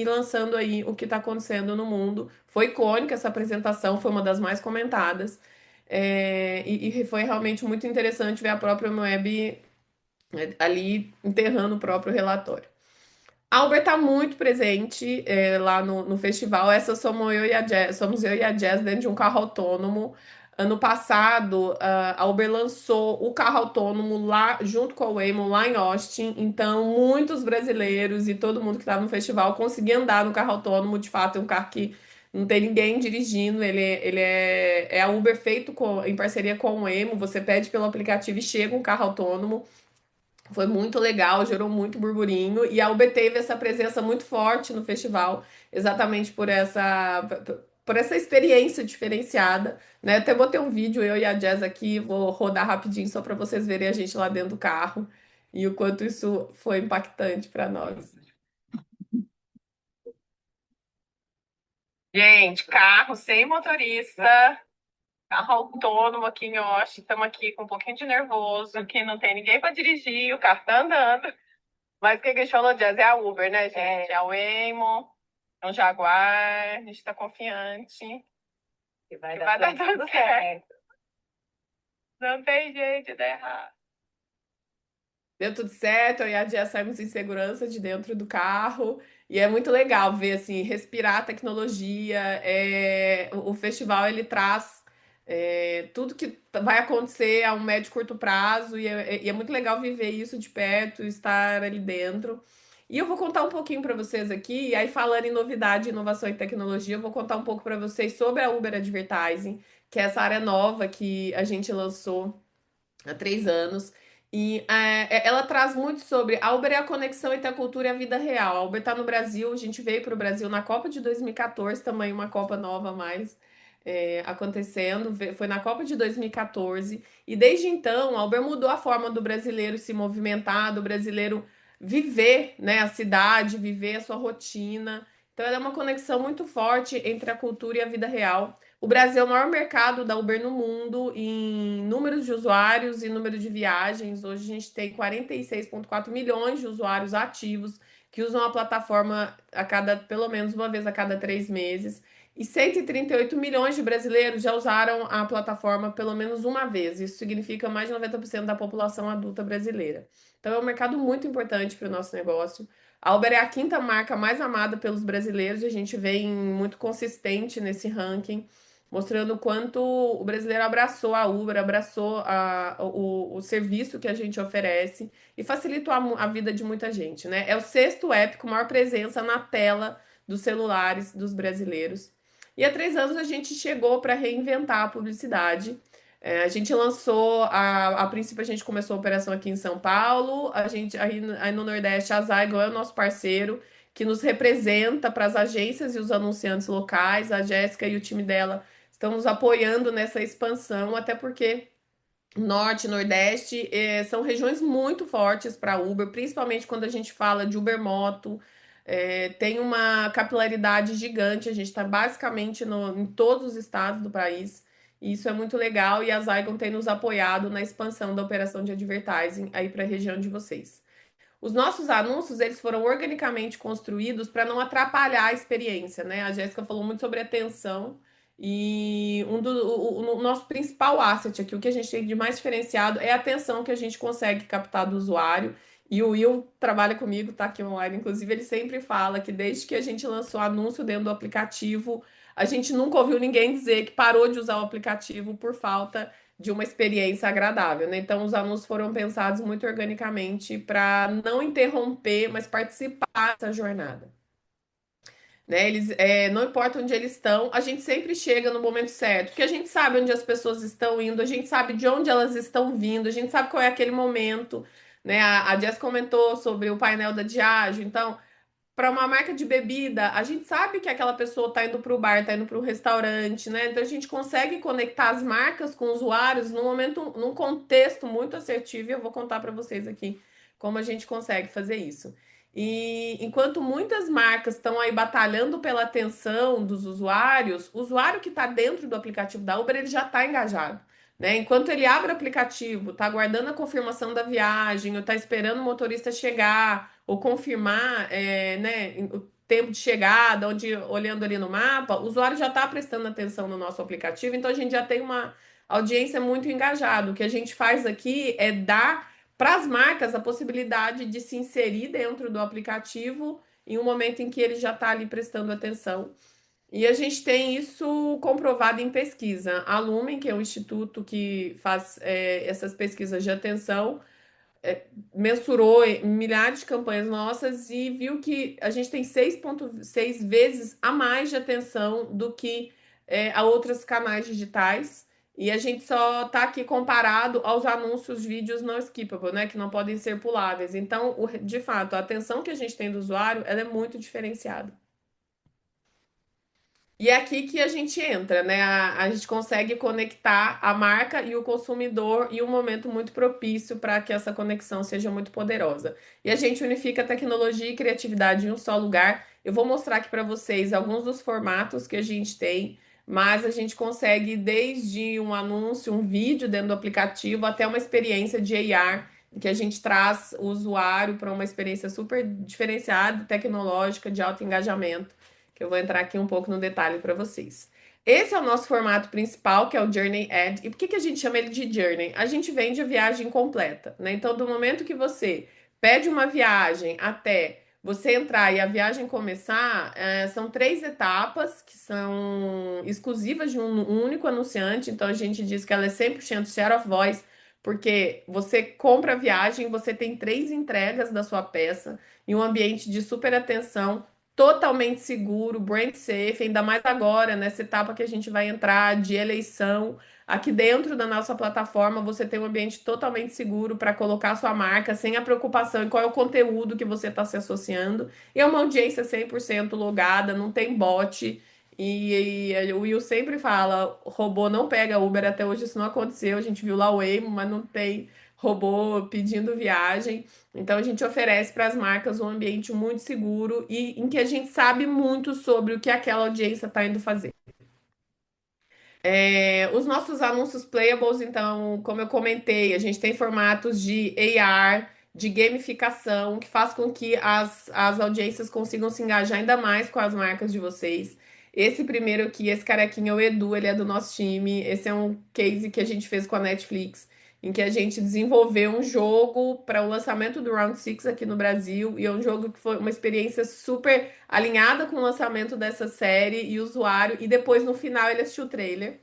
lançando aí o que está acontecendo no mundo. Foi icônica essa apresentação, foi uma das mais comentadas. E foi realmente muito interessante ver a própria Moeb ali enterrando o próprio relatório. A Uber está muito presente lá no festival. Essa somos eu e a Jazz dentro de um carro autônomo. Ano passado, a Uber lançou o carro autônomo lá junto com a Waymo lá em Austin. Então, muitos brasileiros e todo mundo que estava no festival conseguia andar no carro autônomo. De fato, é um carro que não tem ninguém dirigindo. Ele é a Uber feito em parceria com a Waymo. Você pede pelo aplicativo e chega um carro autônomo. Foi muito legal, gerou muito burburinho, e a UB teve essa presença muito forte no festival, exatamente por essa experiência diferenciada, né? Até botei um vídeo, eu e a Jazz aqui, vou rodar rapidinho só para vocês verem a gente lá dentro do carro e o quanto isso foi impactante para nós. Gente, carro sem motorista, carro autônomo aqui em Osh. Estamos aqui com um pouquinho de nervoso, que não tem ninguém para dirigir, o carro tá andando. Mas o que a gente falou, Jazz? É a Uber, né, gente? É a Waymo, é um Jaguar, a gente tá confiante que vai dar tudo certo. Não tem jeito de dar errado. Deu tudo certo, eu e a Dia saímos em segurança de dentro do carro. E é muito legal ver, assim, respirar a tecnologia. O festival, ele traz tudo que vai acontecer a um médio e curto prazo. E é muito legal viver isso de perto, estar ali dentro. E eu vou contar um pouquinho para vocês aqui. E aí, falando em novidade, inovação e tecnologia, eu vou contar um pouco para vocês sobre a Uber Advertising, que é essa área nova que a gente lançou há 3 anos. E ela traz muito sobre a Uber é a conexão entre a cultura e a vida real. A Uber está no Brasil, a gente veio para o Brasil na Copa de 2014, também uma Copa nova a mais acontecendo. Foi na Copa de 2014. E desde então, a Uber mudou a forma do brasileiro se movimentar, do brasileiro viver, né, a cidade, viver a sua rotina. Então, ela é uma conexão muito forte entre a cultura e a vida real. O Brasil é o maior mercado da Uber no mundo em números de usuários e número de viagens. Hoje a gente tem 46,4 milhões de usuários ativos que usam a plataforma pelo menos uma vez a cada 3 meses. E 138 milhões de brasileiros já usaram a plataforma pelo menos uma vez. Isso significa mais de 90% da população adulta brasileira. Então é um mercado muito importante para o nosso negócio. A Uber é a quinta marca mais amada pelos brasileiros e a gente vem muito consistente nesse ranking, mostrando o quanto o brasileiro abraçou a Uber, abraçou o serviço que a gente oferece e facilitou a vida de muita gente, né? É o sexto app com maior presença na tela dos celulares dos brasileiros. E há 3 anos a gente chegou para reinventar a publicidade. A gente lançou, a princípio a gente começou a operação aqui em São Paulo, aí no Nordeste a Zygon é o nosso parceiro, que nos representa para as agências e os anunciantes locais. A Jéssica e o time dela estão nos apoiando nessa expansão, até porque Norte e Nordeste são regiões muito fortes para Uber, principalmente quando a gente fala de Uber Moto. Tem uma capilaridade gigante, a gente está basicamente em todos os estados do país. E isso é muito legal e a Zygon tem nos apoiado na expansão da operação de advertising aí para a região de vocês. Os nossos anúncios, eles foram organicamente construídos para não atrapalhar a experiência, né? A Jéssica falou muito sobre atenção e o nosso principal asset aqui, o que a gente tem de mais diferenciado é a atenção que a gente consegue captar do usuário. E o Will trabalha comigo, tá aqui online, inclusive ele sempre fala que desde que a gente lançou anúncio dentro do aplicativo, a gente nunca ouviu ninguém dizer que parou de usar o aplicativo por falta de uma experiência agradável, né? Então, os anúncios foram pensados muito organicamente para não interromper, mas participar dessa jornada. Né? Não importa onde eles estão, a gente sempre chega no momento certo, porque a gente sabe onde as pessoas estão indo, a gente sabe de onde elas estão vindo, a gente sabe qual é aquele momento, né? A Jess comentou sobre o painel da Diageo, então para uma marca de bebida, a gente sabe que aquela pessoa está indo para o bar, está indo para o restaurante, né? Então a gente consegue conectar as marcas com os usuários num contexto muito assertivo, e eu vou contar para vocês aqui como a gente consegue fazer isso. E enquanto muitas marcas estão aí batalhando pela atenção dos usuários, o usuário que está dentro do aplicativo da Uber, ele já está engajado. Né? Enquanto ele abre o aplicativo, está aguardando a confirmação da viagem, ou está esperando o motorista chegar, ou confirmar né, o tempo de chegada, olhando ali no mapa, o usuário já está prestando atenção no nosso aplicativo, então a gente já tem uma audiência muito engajada. O que a gente faz aqui é dar para as marcas a possibilidade de se inserir dentro do aplicativo em um momento em que ele já está ali prestando atenção. E a gente tem isso comprovado em pesquisa. A Lumen, que é um instituto que faz essas pesquisas de atenção, mensurou milhares de campanhas nossas e viu que a gente tem 6,6 vezes a mais de atenção do que a outros canais digitais. E a gente só está aqui comparado aos anúncios, vídeos não skippable, né? Que não podem ser puláveis. Então, de fato, a atenção que a gente tem do usuário, ela é muito diferenciada. E é aqui que a gente entra, né? A gente consegue conectar a marca e o consumidor em um momento muito propício para que essa conexão seja muito poderosa. E a gente unifica tecnologia e criatividade em um só lugar. Eu vou mostrar aqui para vocês alguns dos formatos que a gente tem, mas a gente consegue desde um anúncio, um vídeo dentro do aplicativo, até uma experiência de AR, em que a gente traz o usuário para uma experiência super diferenciada, tecnológica, de alto engajamento, que eu vou entrar aqui um pouco no detalhe para vocês. Esse é o nosso formato principal, que é o Journey Ad. E por que que a gente chama ele de Journey? A gente vende a viagem completa, né? Então, do momento que você pede uma viagem até você entrar e a viagem começar, são 3 etapas que são exclusivas de um único anunciante. Então, a gente diz que ela é 100% share of voice, porque você compra a viagem, você tem 3 entregas da sua peça em um ambiente de super atenção, totalmente seguro, brand safe, ainda mais agora, nessa etapa que a gente vai entrar de eleição. Aqui dentro da nossa plataforma, você tem um ambiente totalmente seguro para colocar sua marca, sem a preocupação em qual é o conteúdo que você está se associando. E é uma audiência 100% logada, não tem bot. E o Will sempre fala, robô não pega Uber, até hoje isso não aconteceu. A gente viu lá o Waymo, mas não tem robô pedindo viagem. Então a gente oferece para as marcas um ambiente muito seguro e em que a gente sabe muito sobre o que aquela audiência está indo fazer. Os nossos anúncios playables, então, como eu comentei, a gente tem formatos de AR, de gamificação, que faz com que as audiências consigam se engajar ainda mais com as marcas de vocês. Esse primeiro aqui, esse carequinha é o Edu, ele é do nosso time. Esse é um case que a gente fez com a Netflix, em que a gente desenvolveu um jogo para o lançamento do Round Six aqui no Brasil, e é um jogo que foi uma experiência super alinhada com o lançamento dessa série e usuário, e depois no final ele assistiu o trailer.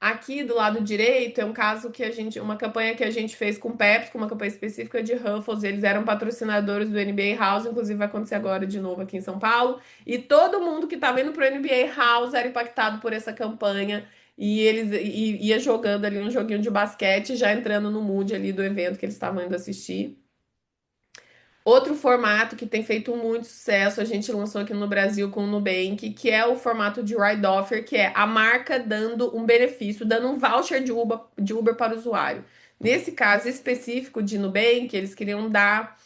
Aqui do lado direito é um caso que uma campanha que a gente fez com Pepsi, com uma campanha específica de Ruffles. Eles eram patrocinadores do NBA House, inclusive vai acontecer agora de novo aqui em São Paulo. E todo mundo que estava indo pro NBA House era impactado por essa campanha. E eles ia jogando ali um joguinho de basquete, já entrando no mood ali do evento que eles estavam indo assistir. Outro formato que tem feito muito sucesso, a gente lançou aqui no Brasil com o Nubank, que é o formato de ride offer, que é a marca dando um benefício, dando um voucher de Uber para o usuário. Nesse caso específico de Nubank, eles queriam dar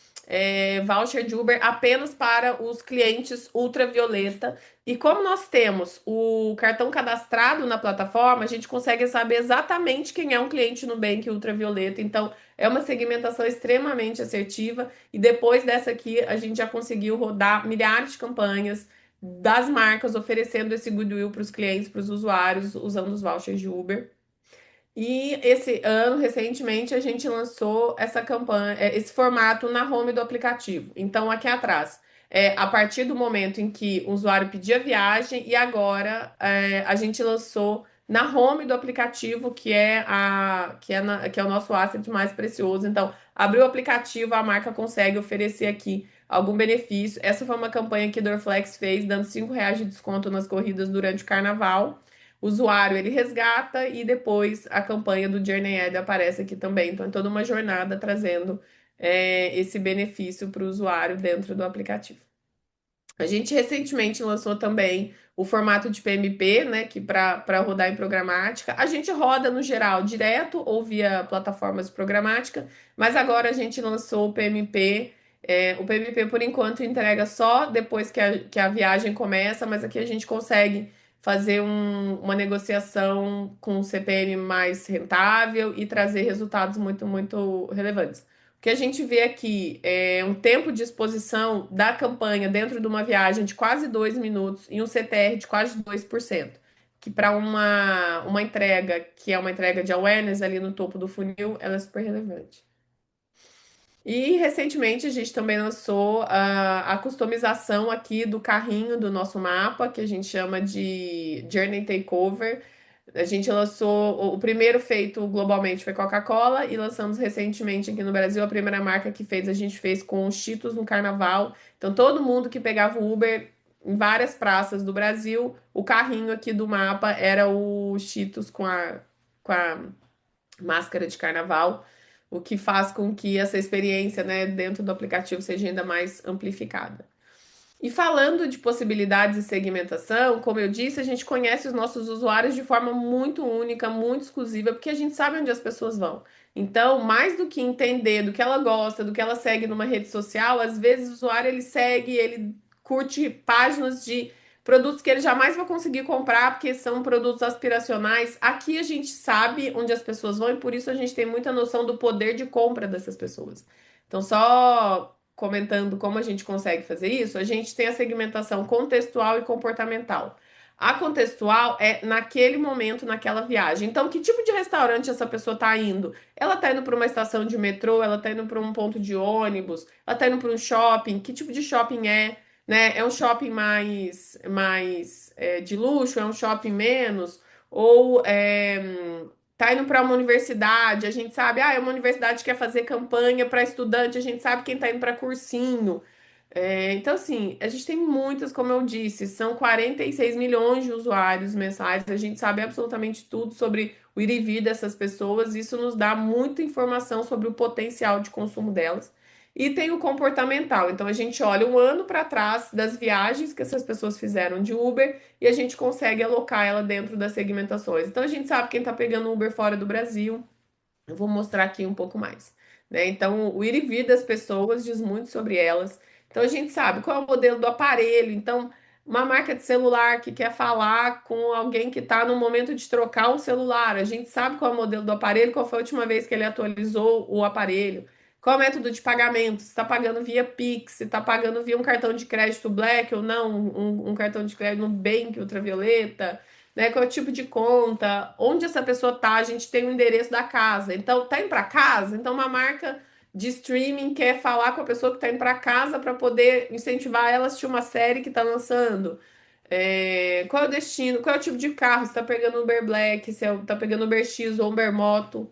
voucher de Uber apenas para os clientes ultravioleta. E como nós temos o cartão cadastrado na plataforma, a gente consegue saber exatamente quem é um cliente Nubank ultravioleta. Então, é uma segmentação extremamente assertiva. E depois dessa aqui, a gente já conseguiu rodar milhares de campanhas das marcas oferecendo esse goodwill para os clientes, para os usuários, usando os vouchers de Uber. E esse ano, recentemente, a gente lançou essa campanha, esse formato na home do aplicativo. Então, aqui atrás, a partir do momento em que o usuário pedia viagem, e agora a gente lançou na home do aplicativo, que é o nosso asset mais precioso. Então, abriu o aplicativo, a marca consegue oferecer aqui algum benefício. Essa foi uma campanha que a Dorflex fez, dando R$ 5 de desconto nas corridas durante o carnaval. O usuário ele resgata e depois a campanha do Journey Ad aparece aqui também. Então, é toda uma jornada trazendo esse benefício para o usuário dentro do aplicativo. A gente recentemente lançou também o formato de PMP, né, que para rodar em programática. A gente roda no geral direto ou via plataformas programáticas, mas agora a gente lançou o PMP. O PMP, por enquanto, entrega só depois que a viagem começa, mas aqui a gente consegue fazer uma negociação com um CPM mais rentável e trazer resultados muito, muito relevantes. O que a gente vê aqui é um tempo de exposição da campanha dentro de uma viagem de quase 2 minutos e um CTR de quase 2%, que para uma entrega, que é uma entrega de awareness ali no topo do funil, ela é super relevante. E recentemente a gente também lançou a customização aqui do carrinho do nosso mapa, que a gente chama de Journey Takeover. A gente lançou, o primeiro feito globalmente foi Coca-Cola e lançamos recentemente aqui no Brasil a primeira marca que fez, a gente fez com os Cheetos no Carnaval. Então todo mundo que pegava o Uber em várias praças do Brasil, o carrinho aqui do mapa era o Cheetos com a máscara de carnaval, o que faz com que essa experiência, né, dentro do aplicativo seja ainda mais amplificada. E falando de possibilidades de segmentação, como eu disse, a gente conhece os nossos usuários de forma muito única, muito exclusiva, porque a gente sabe onde as pessoas vão. Então, mais do que entender do que ela gosta, do que ela segue numa rede social, às vezes o usuário ele segue, ele curte páginas de produtos que ele jamais vai conseguir comprar porque são produtos aspiracionais. Aqui a gente sabe onde as pessoas vão e por isso a gente tem muita noção do poder de compra dessas pessoas. Então, só comentando como a gente consegue fazer isso, a gente tem a segmentação contextual e comportamental. A contextual é naquele momento, naquela viagem. Então, que tipo de restaurante essa pessoa está indo? Ela está indo para uma estação de metrô, ela está indo para um ponto de ônibus, ela está indo para um shopping. Que tipo de shopping é? Né? É um shopping mais de luxo? É um shopping menos? Ou tá indo para uma universidade? A gente sabe, é uma universidade que quer fazer campanha para estudante, a gente sabe quem tá indo para cursinho. Então, assim, a gente tem muitas, como eu disse, são 46 milhões de usuários mensais, a gente sabe absolutamente tudo sobre o ir e vir dessas pessoas, isso nos dá muita informação sobre o potencial de consumo delas. E tem o comportamental, então a gente olha um ano para trás das viagens que essas pessoas fizeram de Uber e a gente consegue alocar ela dentro das segmentações. Então a gente sabe quem está pegando Uber fora do Brasil. Eu vou mostrar aqui um pouco mais, né? Então, o ir e vir das pessoas diz muito sobre elas. Então, a gente sabe qual é o modelo do aparelho. Então, uma marca de celular que quer falar com alguém que está no momento de trocar um celular, a gente sabe qual é o modelo do aparelho, qual foi a última vez que ele atualizou o aparelho, qual é o método de pagamento, se está pagando via Pix, se está pagando via um cartão de crédito Black ou não, um cartão de crédito Nubank, ultravioleta, né? Qual é o tipo de conta, onde essa pessoa tá, a gente tem o endereço da casa. Então, tá indo para casa? Então, uma marca de streaming quer falar com a pessoa que tá indo para casa para poder incentivar ela a assistir uma série que tá lançando. Qual é o destino? Qual é o tipo de carro? Se tá pegando Uber Black, se tá pegando Uber X ou Uber Moto,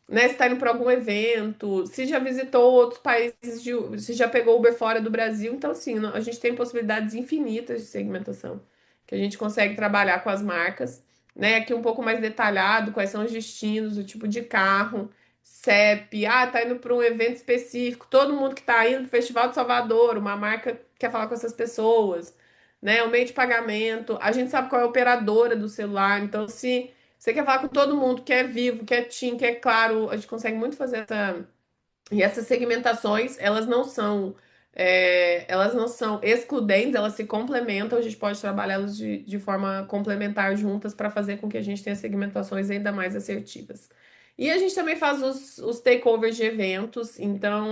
né? Se tá indo para algum evento, se já visitou outros países, se já pegou Uber fora do Brasil. Então, assim, a gente tem possibilidades infinitas de segmentação que a gente consegue trabalhar com as marcas, né? Aqui um pouco mais detalhado, quais são os destinos, o tipo de carro, CEP, tá indo para um evento específico, todo mundo que tá indo pro Festival de Salvador, uma marca quer falar com essas pessoas, né? O meio de pagamento, a gente sabe qual é a operadora do celular, então se você quer falar com todo mundo que é Vivo, que é TIM, que é Claro, a gente consegue muito fazer essa. E essas segmentações, elas não são excludentes, elas se complementam, a gente pode trabalhá-las de forma complementar juntas para fazer com que a gente tenha segmentações ainda mais assertivas. E a gente também faz os takeovers de eventos, então,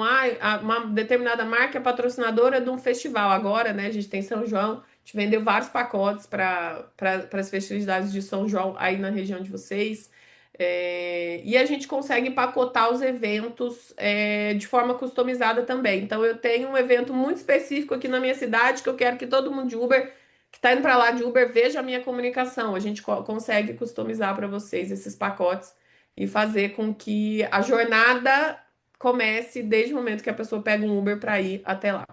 uma determinada marca é patrocinadora de um festival agora, né? A gente tem São João, a gente vendeu vários pacotes para as festividades de São João aí na região de vocês. E a gente consegue empacotar os eventos de forma customizada também. Então, eu tenho um evento muito específico aqui na minha cidade que eu quero que todo mundo de Uber, que está indo para lá de Uber, veja a minha comunicação. A gente consegue customizar para vocês esses pacotes e fazer com que a jornada comece desde o momento que a pessoa pega um Uber para ir até lá.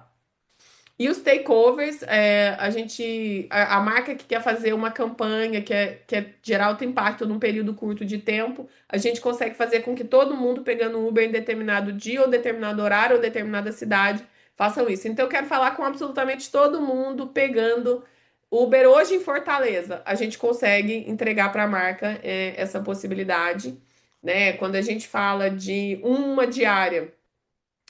E os takeovers, a marca que quer fazer uma campanha, quer gerar alto impacto num período curto de tempo, a gente consegue fazer com que todo mundo pegando Uber em determinado dia, ou determinado horário, ou determinada cidade, façam isso. Então, eu quero falar com absolutamente todo mundo pegando Uber hoje em Fortaleza. A gente consegue entregar para a marca essa possibilidade, né? Quando a gente fala de uma diária.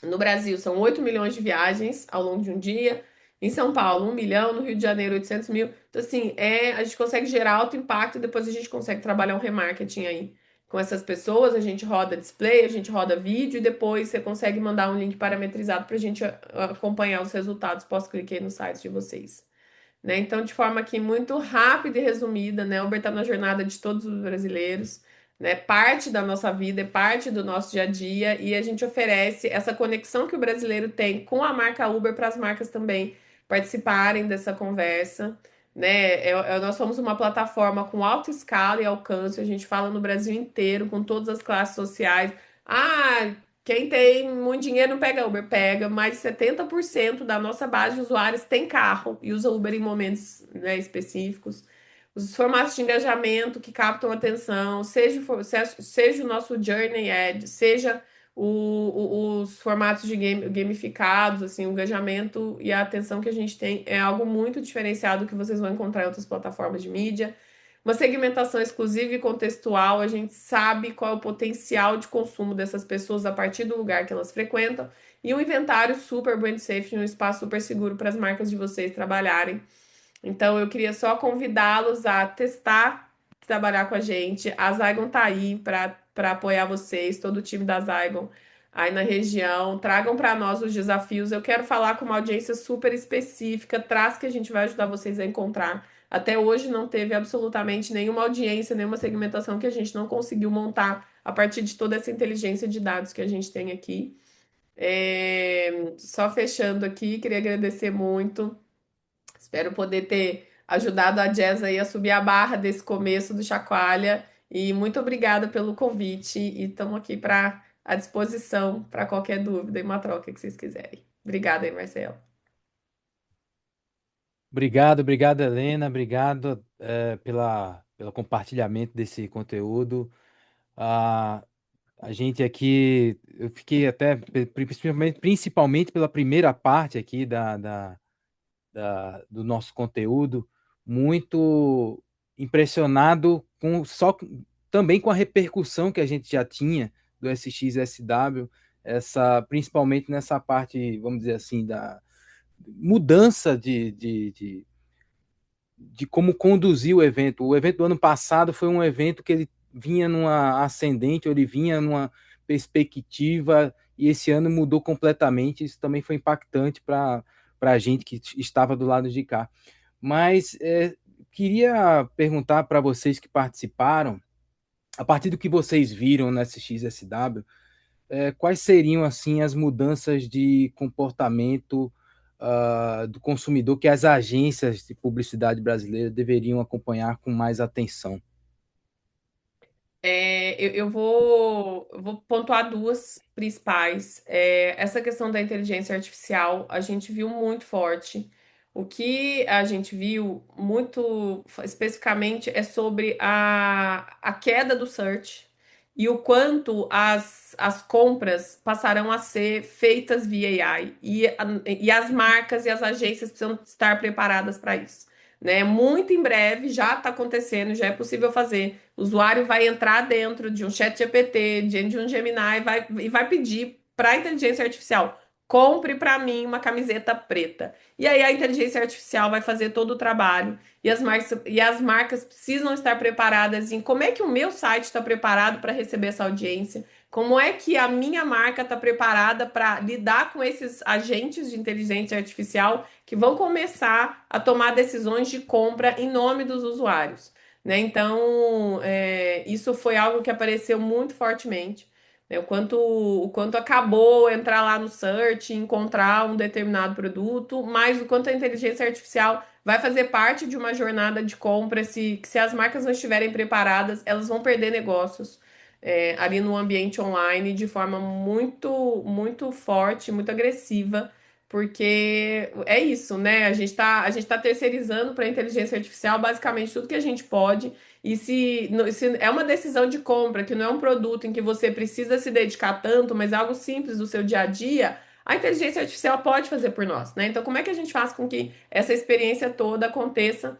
No Brasil, são 8 milhões de viagens ao longo de um dia. Em São Paulo, 1 milhão. No Rio de Janeiro, 800 mil. Então, assim, a gente consegue gerar alto impacto e depois a gente consegue trabalhar um remarketing aí com essas pessoas. A gente roda display, a gente roda vídeo e depois você consegue mandar um link parametrizado para a gente acompanhar os resultados pós-clique aí no site de vocês. Né? Então, de forma aqui muito rápida e resumida, né? O Uber está na jornada de todos os brasileiros, né? Parte da nossa vida, é parte do nosso dia a dia, e a gente oferece essa conexão que o brasileiro tem com a marca Uber para as marcas também participarem dessa conversa, né? Nós somos uma plataforma com alta escala e alcance, a gente fala no Brasil inteiro, com todas as classes sociais. Quem tem muito dinheiro não pega Uber, pega. Mais de 70% da nossa base de usuários tem carro e usa Uber em momentos, né, específicos. Os formatos de engajamento que captam atenção, seja o nosso Journey Ad, seja os formatos de gamificados, assim, o engajamento e a atenção que a gente tem é algo muito diferenciado que vocês vão encontrar em outras plataformas de mídia. uma segmentação exclusiva e contextual, a gente sabe qual é o potencial de consumo dessas pessoas a partir do lugar que elas frequentam, e um inventário super brand safety, um espaço super seguro para as marcas de vocês trabalharem. Então, eu queria só convidá-los a testar, trabalhar com a gente. A Zygon tá aí para apoiar vocês, todo o time da Zygon aí na região. Tragam para nós os desafios. Eu quero falar com uma audiência super específica, traz que a gente vai ajudar vocês a encontrar. Até hoje não teve absolutamente nenhuma audiência, nenhuma segmentação que a gente não conseguiu montar a partir de toda essa inteligência de dados que a gente tem aqui. Só fechando aqui, queria agradecer muito. Espero poder ter ajudado a Jazz aí a subir a barra desse começo do Chacoalha. E muito obrigada pelo convite. E estamos aqui à disposição para qualquer dúvida e uma troca que vocês quiserem. Obrigada aí, Marcelo. Obrigado, Helena. Obrigado, pelo compartilhamento desse conteúdo. Ah, a gente aqui, eu fiquei até, principalmente pela primeira parte aqui do nosso conteúdo, muito impressionado também com a repercussão que a gente já tinha do SXSW, principalmente nessa parte, vamos dizer assim, da mudança de como conduzir o evento. O evento do ano passado foi um evento que ele vinha numa ascendente, ou ele vinha numa perspectiva, e esse ano mudou completamente. Isso também foi impactante para a gente que estava do lado de cá. Mas queria perguntar para vocês que participaram, a partir do que vocês viram nessa XSW, quais seriam assim as mudanças de comportamento do consumidor que as agências de publicidade brasileiras deveriam acompanhar com mais atenção? Eu vou pontuar duas principais. Essa questão da inteligência artificial, a gente viu muito forte. O que a gente viu muito especificamente é sobre a queda do search e o quanto as compras passarão a ser feitas via AI. E as marcas e as agências precisam estar preparadas para isso. Né? Muito em breve já está acontecendo, já é possível fazer. O usuário vai entrar dentro de um chat GPT, de um Gemini, e vai pedir para a inteligência artificial: compre para mim uma camiseta preta. E aí a inteligência artificial vai fazer todo o trabalho. E as marcas precisam estar preparadas em como é que o meu site está preparado para receber essa audiência, como é que a minha marca está preparada para lidar com esses agentes de inteligência artificial que vão começar a tomar decisões de compra em nome dos usuários. Né? Então, isso foi algo que apareceu muito fortemente. Né? O quanto acabou entrar lá no search e encontrar um determinado produto, mas o quanto a inteligência artificial vai fazer parte de uma jornada de compra, se as marcas não estiverem preparadas, elas vão perder negócios. Ali no ambiente online de forma muito, muito forte, muito agressiva, porque é isso, né? A gente tá terceirizando para a inteligência artificial basicamente tudo que a gente pode. E se é uma decisão de compra, que não é um produto em que você precisa se dedicar tanto, mas é algo simples do seu dia a dia, a inteligência artificial pode fazer por nós, né? Então, como é que a gente faz com que essa experiência toda aconteça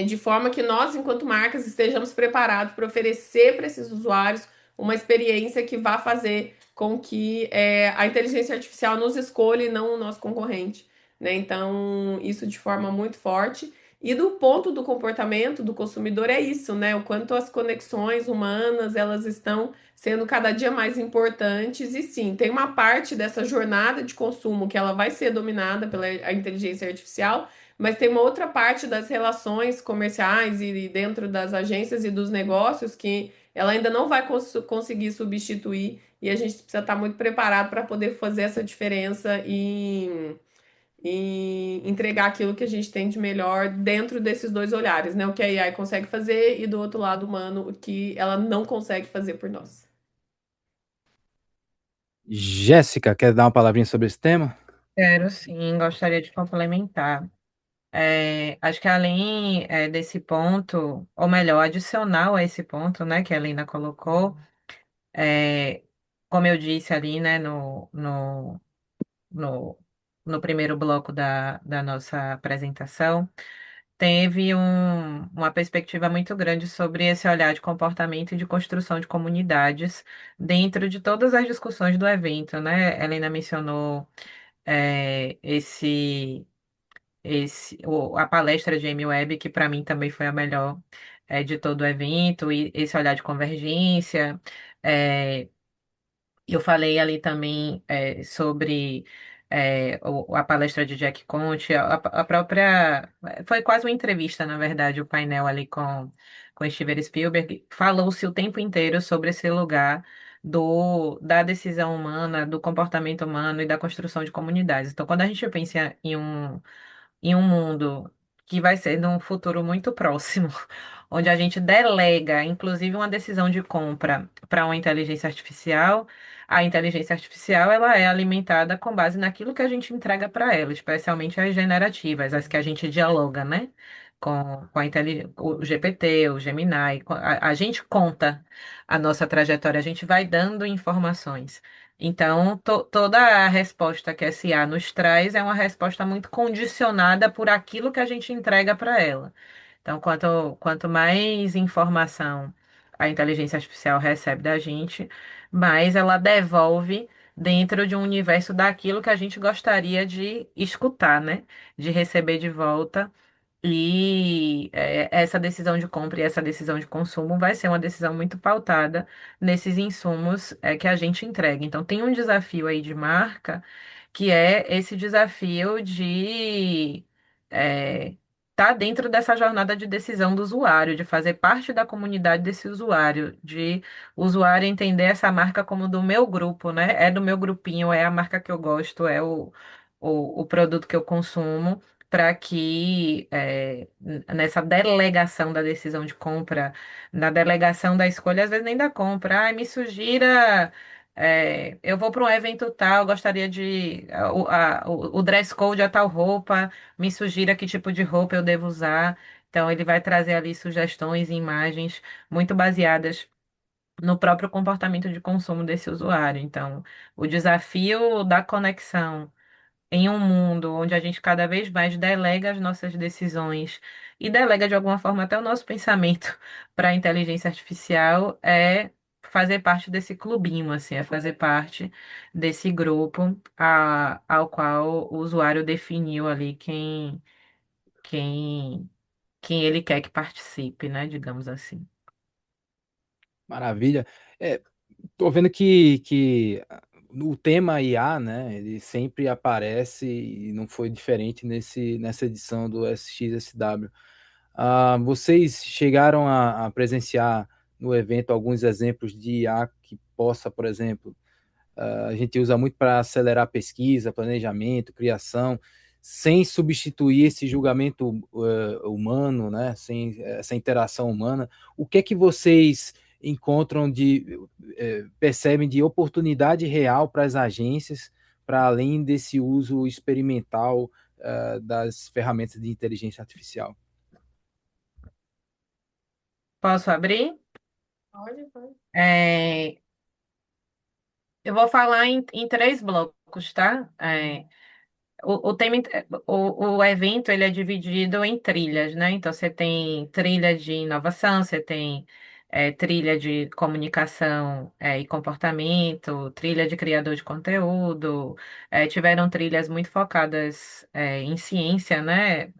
de forma que nós, enquanto marcas, estejamos preparados para oferecer para esses usuários uma experiência que vá fazer com que a inteligência artificial nos escolha e não o nosso concorrente, né? Então, isso de forma muito forte. E do ponto do comportamento do consumidor é isso, né? O quanto as conexões humanas elas estão sendo cada dia mais importantes. E sim, tem uma parte dessa jornada de consumo que ela vai ser dominada pela inteligência artificial, mas tem uma outra parte das relações comerciais e dentro das agências e dos negócios que ela ainda não vai conseguir substituir, e a gente precisa estar muito preparado para poder fazer essa diferença e entregar aquilo que a gente tem de melhor dentro desses dois olhares, né? O que a AI consegue fazer e do outro lado humano, o que ela não consegue fazer por nós. Jéssica, quer dar uma palavrinha sobre esse tema? Quero sim, gostaria de complementar. Acho que além desse ponto, ou melhor, adicional a esse ponto, né, que a Helena colocou, é, como eu disse ali, né, no, no primeiro bloco da nossa apresentação, teve uma perspectiva muito grande sobre esse olhar de comportamento e de construção de comunidades dentro de todas as discussões do evento, né? Helena mencionou a palestra de Amy Webb, que para mim também foi a melhor de todo o evento, e esse olhar de convergência. É, eu falei ali também sobre a palestra de Jack Conte, a própria. Foi quase uma entrevista, na verdade, o painel ali com Steven Spielberg. Falou-se o tempo inteiro sobre esse lugar da decisão humana, do comportamento humano e da construção de comunidades. Então, quando a gente pensa em um mundo que vai ser num futuro muito próximo, onde a gente delega, inclusive, uma decisão de compra para uma inteligência artificial, a inteligência artificial ela é alimentada com base naquilo que a gente entrega para ela, especialmente as generativas, as que a gente dialoga, né? O GPT, o Gemini, a gente conta a nossa trajetória, a gente vai dando informações. Então, toda a resposta que a SA nos traz é uma resposta muito condicionada por aquilo que a gente entrega para ela. Então, quanto mais informação a inteligência artificial recebe da gente, mais ela devolve dentro de um universo daquilo que a gente gostaria de escutar, né? De receber de volta. E essa decisão de compra e essa decisão de consumo vai ser uma decisão muito pautada nesses insumos que a gente entrega. Então, tem um desafio aí de marca, que é esse desafio de estar dentro dessa jornada de decisão do usuário, de fazer parte da comunidade desse usuário, de o usuário entender essa marca como do meu grupo, né? É do meu grupinho, é a marca que eu gosto, é o produto que eu consumo para que nessa delegação da decisão de compra, na delegação da escolha, às vezes nem da compra, me sugira, eu vou para um evento tal, gostaria de o dress code é tal roupa, me sugira que tipo de roupa eu devo usar. Então ele vai trazer ali sugestões e imagens muito baseadas no próprio comportamento de consumo desse usuário. Então, o desafio da conexão em um mundo onde a gente cada vez mais delega as nossas decisões e delega de alguma forma até o nosso pensamento para a inteligência artificial é fazer parte desse clubinho, assim, é fazer parte desse grupo ao qual o usuário definiu ali quem, quem ele quer que participe, né, digamos assim. Maravilha. Tô vendo que o tema IA, né, ele sempre aparece e não foi diferente nessa edição do SXSW. Vocês chegaram a presenciar no evento alguns exemplos de IA que possa, por exemplo, a gente usa muito para acelerar pesquisa, planejamento, criação, sem substituir esse julgamento humano, né? Sem essa interação humana. O que é que vocês encontram percebem de oportunidade real para as agências, para além desse uso experimental das ferramentas de inteligência artificial? Posso abrir? Pode, pode. Eu vou falar em três blocos, tá? O tema, o evento ele é dividido em trilhas, né? Então você tem trilha de inovação, você tem trilha de comunicação e comportamento, trilha de criador de conteúdo, tiveram trilhas muito focadas em ciência, né?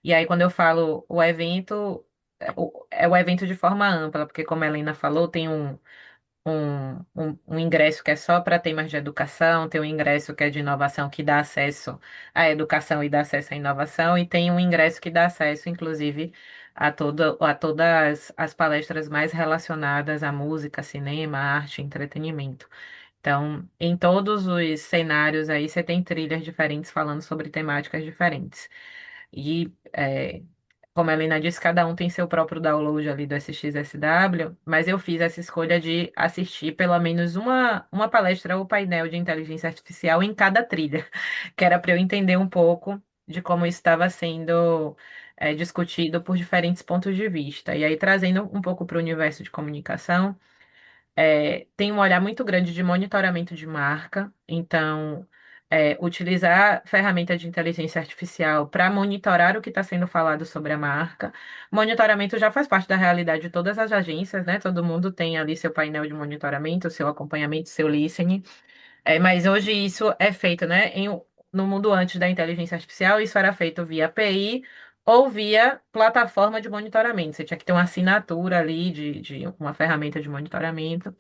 E aí quando eu falo o evento, é o evento de forma ampla, porque como a Helena falou, tem um ingresso que é só para temas de educação, tem um ingresso que é de inovação que dá acesso à educação e dá acesso à inovação, e tem um ingresso que dá acesso, inclusive, a todas as palestras mais relacionadas à música, cinema, arte, entretenimento. Então, em todos os cenários aí, você tem trilhas diferentes falando sobre temáticas diferentes. E como a Helena disse, cada um tem seu próprio download ali do SXSW, mas eu fiz essa escolha de assistir pelo menos uma palestra ou painel de inteligência artificial em cada trilha, que era para eu entender um pouco de como isso estava sendo discutido por diferentes pontos de vista. E aí, trazendo um pouco para o universo de comunicação, tem um olhar muito grande de monitoramento de marca, então. utilizar ferramenta de inteligência artificial para monitorar o que está sendo falado sobre a marca. Monitoramento já faz parte da realidade de todas as agências, né? Todo mundo tem ali seu painel de monitoramento, seu acompanhamento, seu listening. Mas hoje isso é feito, né? No mundo antes da inteligência artificial, isso era feito via API ou via plataforma de monitoramento. Você tinha que ter uma assinatura ali de uma ferramenta de monitoramento.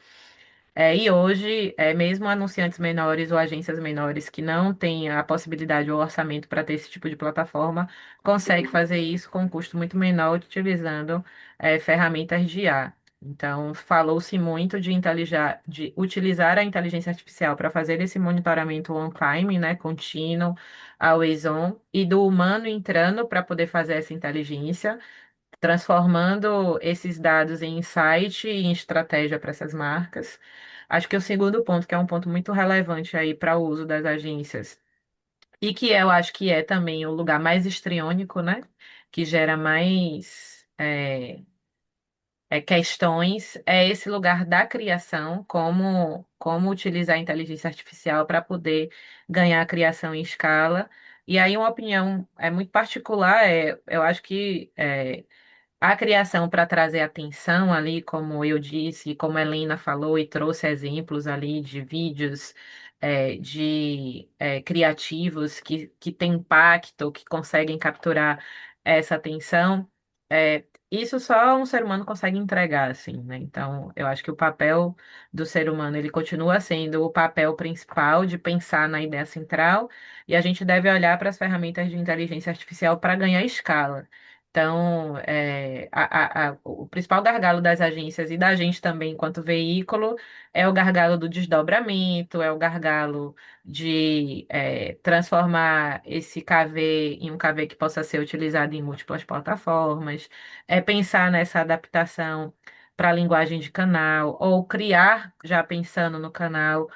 E hoje, mesmo anunciantes menores ou agências menores que não têm a possibilidade ou orçamento para ter esse tipo de plataforma, consegue fazer isso com um custo muito menor utilizando ferramentas de IA. Então, falou-se muito de utilizar a inteligência artificial para fazer esse monitoramento on-time, né, contínuo, always on, e do humano entrando para poder fazer essa inteligência, transformando esses dados em insight e em estratégia para essas marcas. Acho que o segundo ponto, que é um ponto muito relevante aí para o uso das agências, e que eu acho que é também o lugar mais histriônico, né? Que gera mais questões, é esse lugar da criação, como utilizar a inteligência artificial para poder ganhar a criação em escala. E aí, uma opinião muito particular eu acho que a criação para trazer atenção ali, como eu disse, como a Helena falou e trouxe exemplos ali de vídeos, criativos que têm impacto, que conseguem capturar essa atenção, isso só um ser humano consegue entregar, assim, né? Então, eu acho que o papel do ser humano, ele continua sendo o papel principal de pensar na ideia central, e a gente deve olhar para as ferramentas de inteligência artificial para ganhar escala. Então, o principal gargalo das agências e da gente também, enquanto veículo, é o gargalo do desdobramento, é o gargalo de transformar esse KV em um KV que possa ser utilizado em múltiplas plataformas, é pensar nessa adaptação para a linguagem de canal, ou criar já pensando no canal.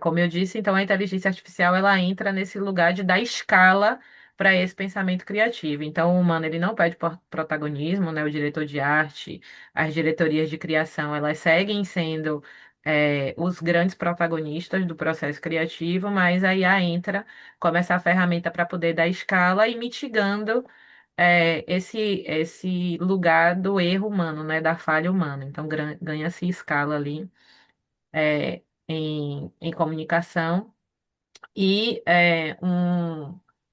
Como eu disse, então a inteligência artificial ela entra nesse lugar de dar escala para esse pensamento criativo. Então, o humano ele não perde protagonismo, né? O diretor de arte, as diretorias de criação, elas seguem sendo os grandes protagonistas do processo criativo, mas a IA entra como essa ferramenta para poder dar escala e mitigando esse lugar do erro humano, né? Da falha humana. Então, ganha-se escala ali em comunicação. E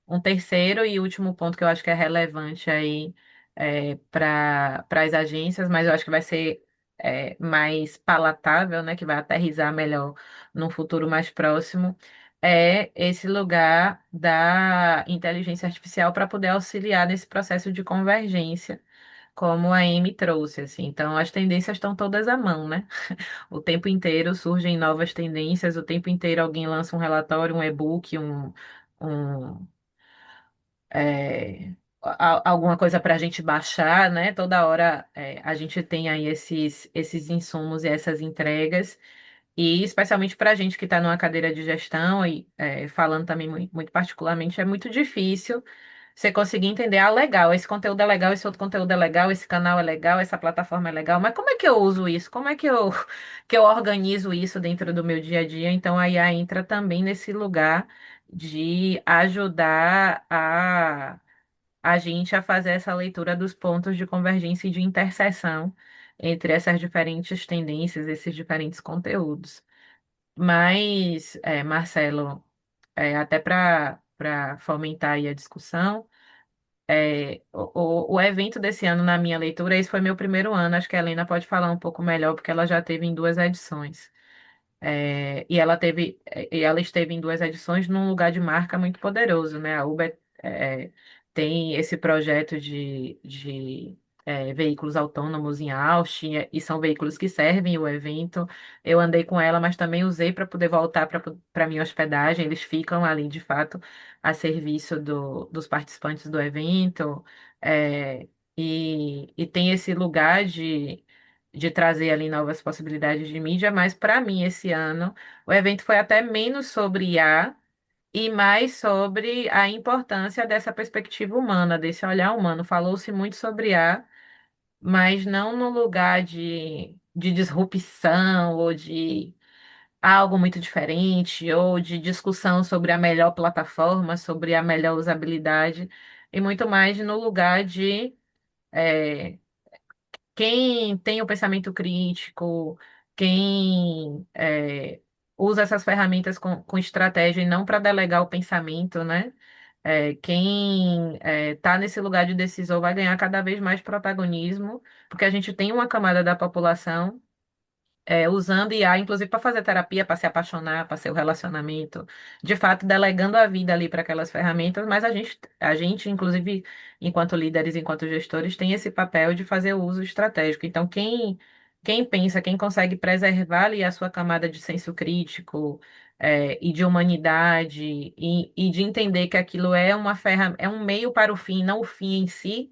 um terceiro e último ponto que eu acho que é relevante aí para as agências, mas eu acho que vai ser mais palatável, né, que vai aterrissar melhor num futuro mais próximo, é esse lugar da inteligência artificial para poder auxiliar nesse processo de convergência, como a Amy trouxe, assim. Então, as tendências estão todas à mão, né? O tempo inteiro surgem novas tendências, o tempo inteiro alguém lança um relatório, um e-book, um, alguma coisa para a gente baixar, né? Toda hora a gente tem aí esses insumos e essas entregas. E especialmente para a gente que está numa cadeira de gestão e falando também muito particularmente, é muito difícil você conseguir entender, legal, esse conteúdo é legal, esse outro conteúdo é legal, esse canal é legal, essa plataforma é legal, mas como é que eu uso isso? Como é que que eu organizo isso dentro do meu dia a dia? Então a IA entra também nesse lugar de ajudar a gente a fazer essa leitura dos pontos de convergência e de interseção entre essas diferentes tendências, esses diferentes conteúdos. Mas, Marcelo, até para fomentar aí a discussão, o evento desse ano, na minha leitura, esse foi meu primeiro ano, acho que a Helena pode falar um pouco melhor, porque ela já teve em duas edições. E ela esteve em duas edições num lugar de marca muito poderoso, né? A Uber tem esse projeto de veículos autônomos em Austin, e são veículos que servem o evento. Eu andei com ela, mas também usei para poder voltar para minha hospedagem. Eles ficam ali, de fato, a serviço dos participantes do evento. E tem esse lugar de trazer ali novas possibilidades de mídia, mas para mim, esse ano, o evento foi até menos sobre IA e mais sobre a importância dessa perspectiva humana, desse olhar humano. Falou-se muito sobre IA, mas não no lugar de disrupção ou de algo muito diferente ou de discussão sobre a melhor plataforma, sobre a melhor usabilidade, e muito mais no lugar de é, quem tem o pensamento crítico, quem usa essas ferramentas com estratégia e não para delegar o pensamento, né? Quem está nesse lugar de decisor vai ganhar cada vez mais protagonismo, porque a gente tem uma camada da população usando IA, inclusive para fazer terapia, para se apaixonar, para ser o relacionamento, de fato, delegando a vida ali para aquelas ferramentas, mas a gente, inclusive, enquanto líderes, enquanto gestores, tem esse papel de fazer o uso estratégico. Então, quem pensa, quem consegue preservar ali a sua camada de senso crítico, e de humanidade, e de entender que aquilo é um meio para o fim, não o fim em si,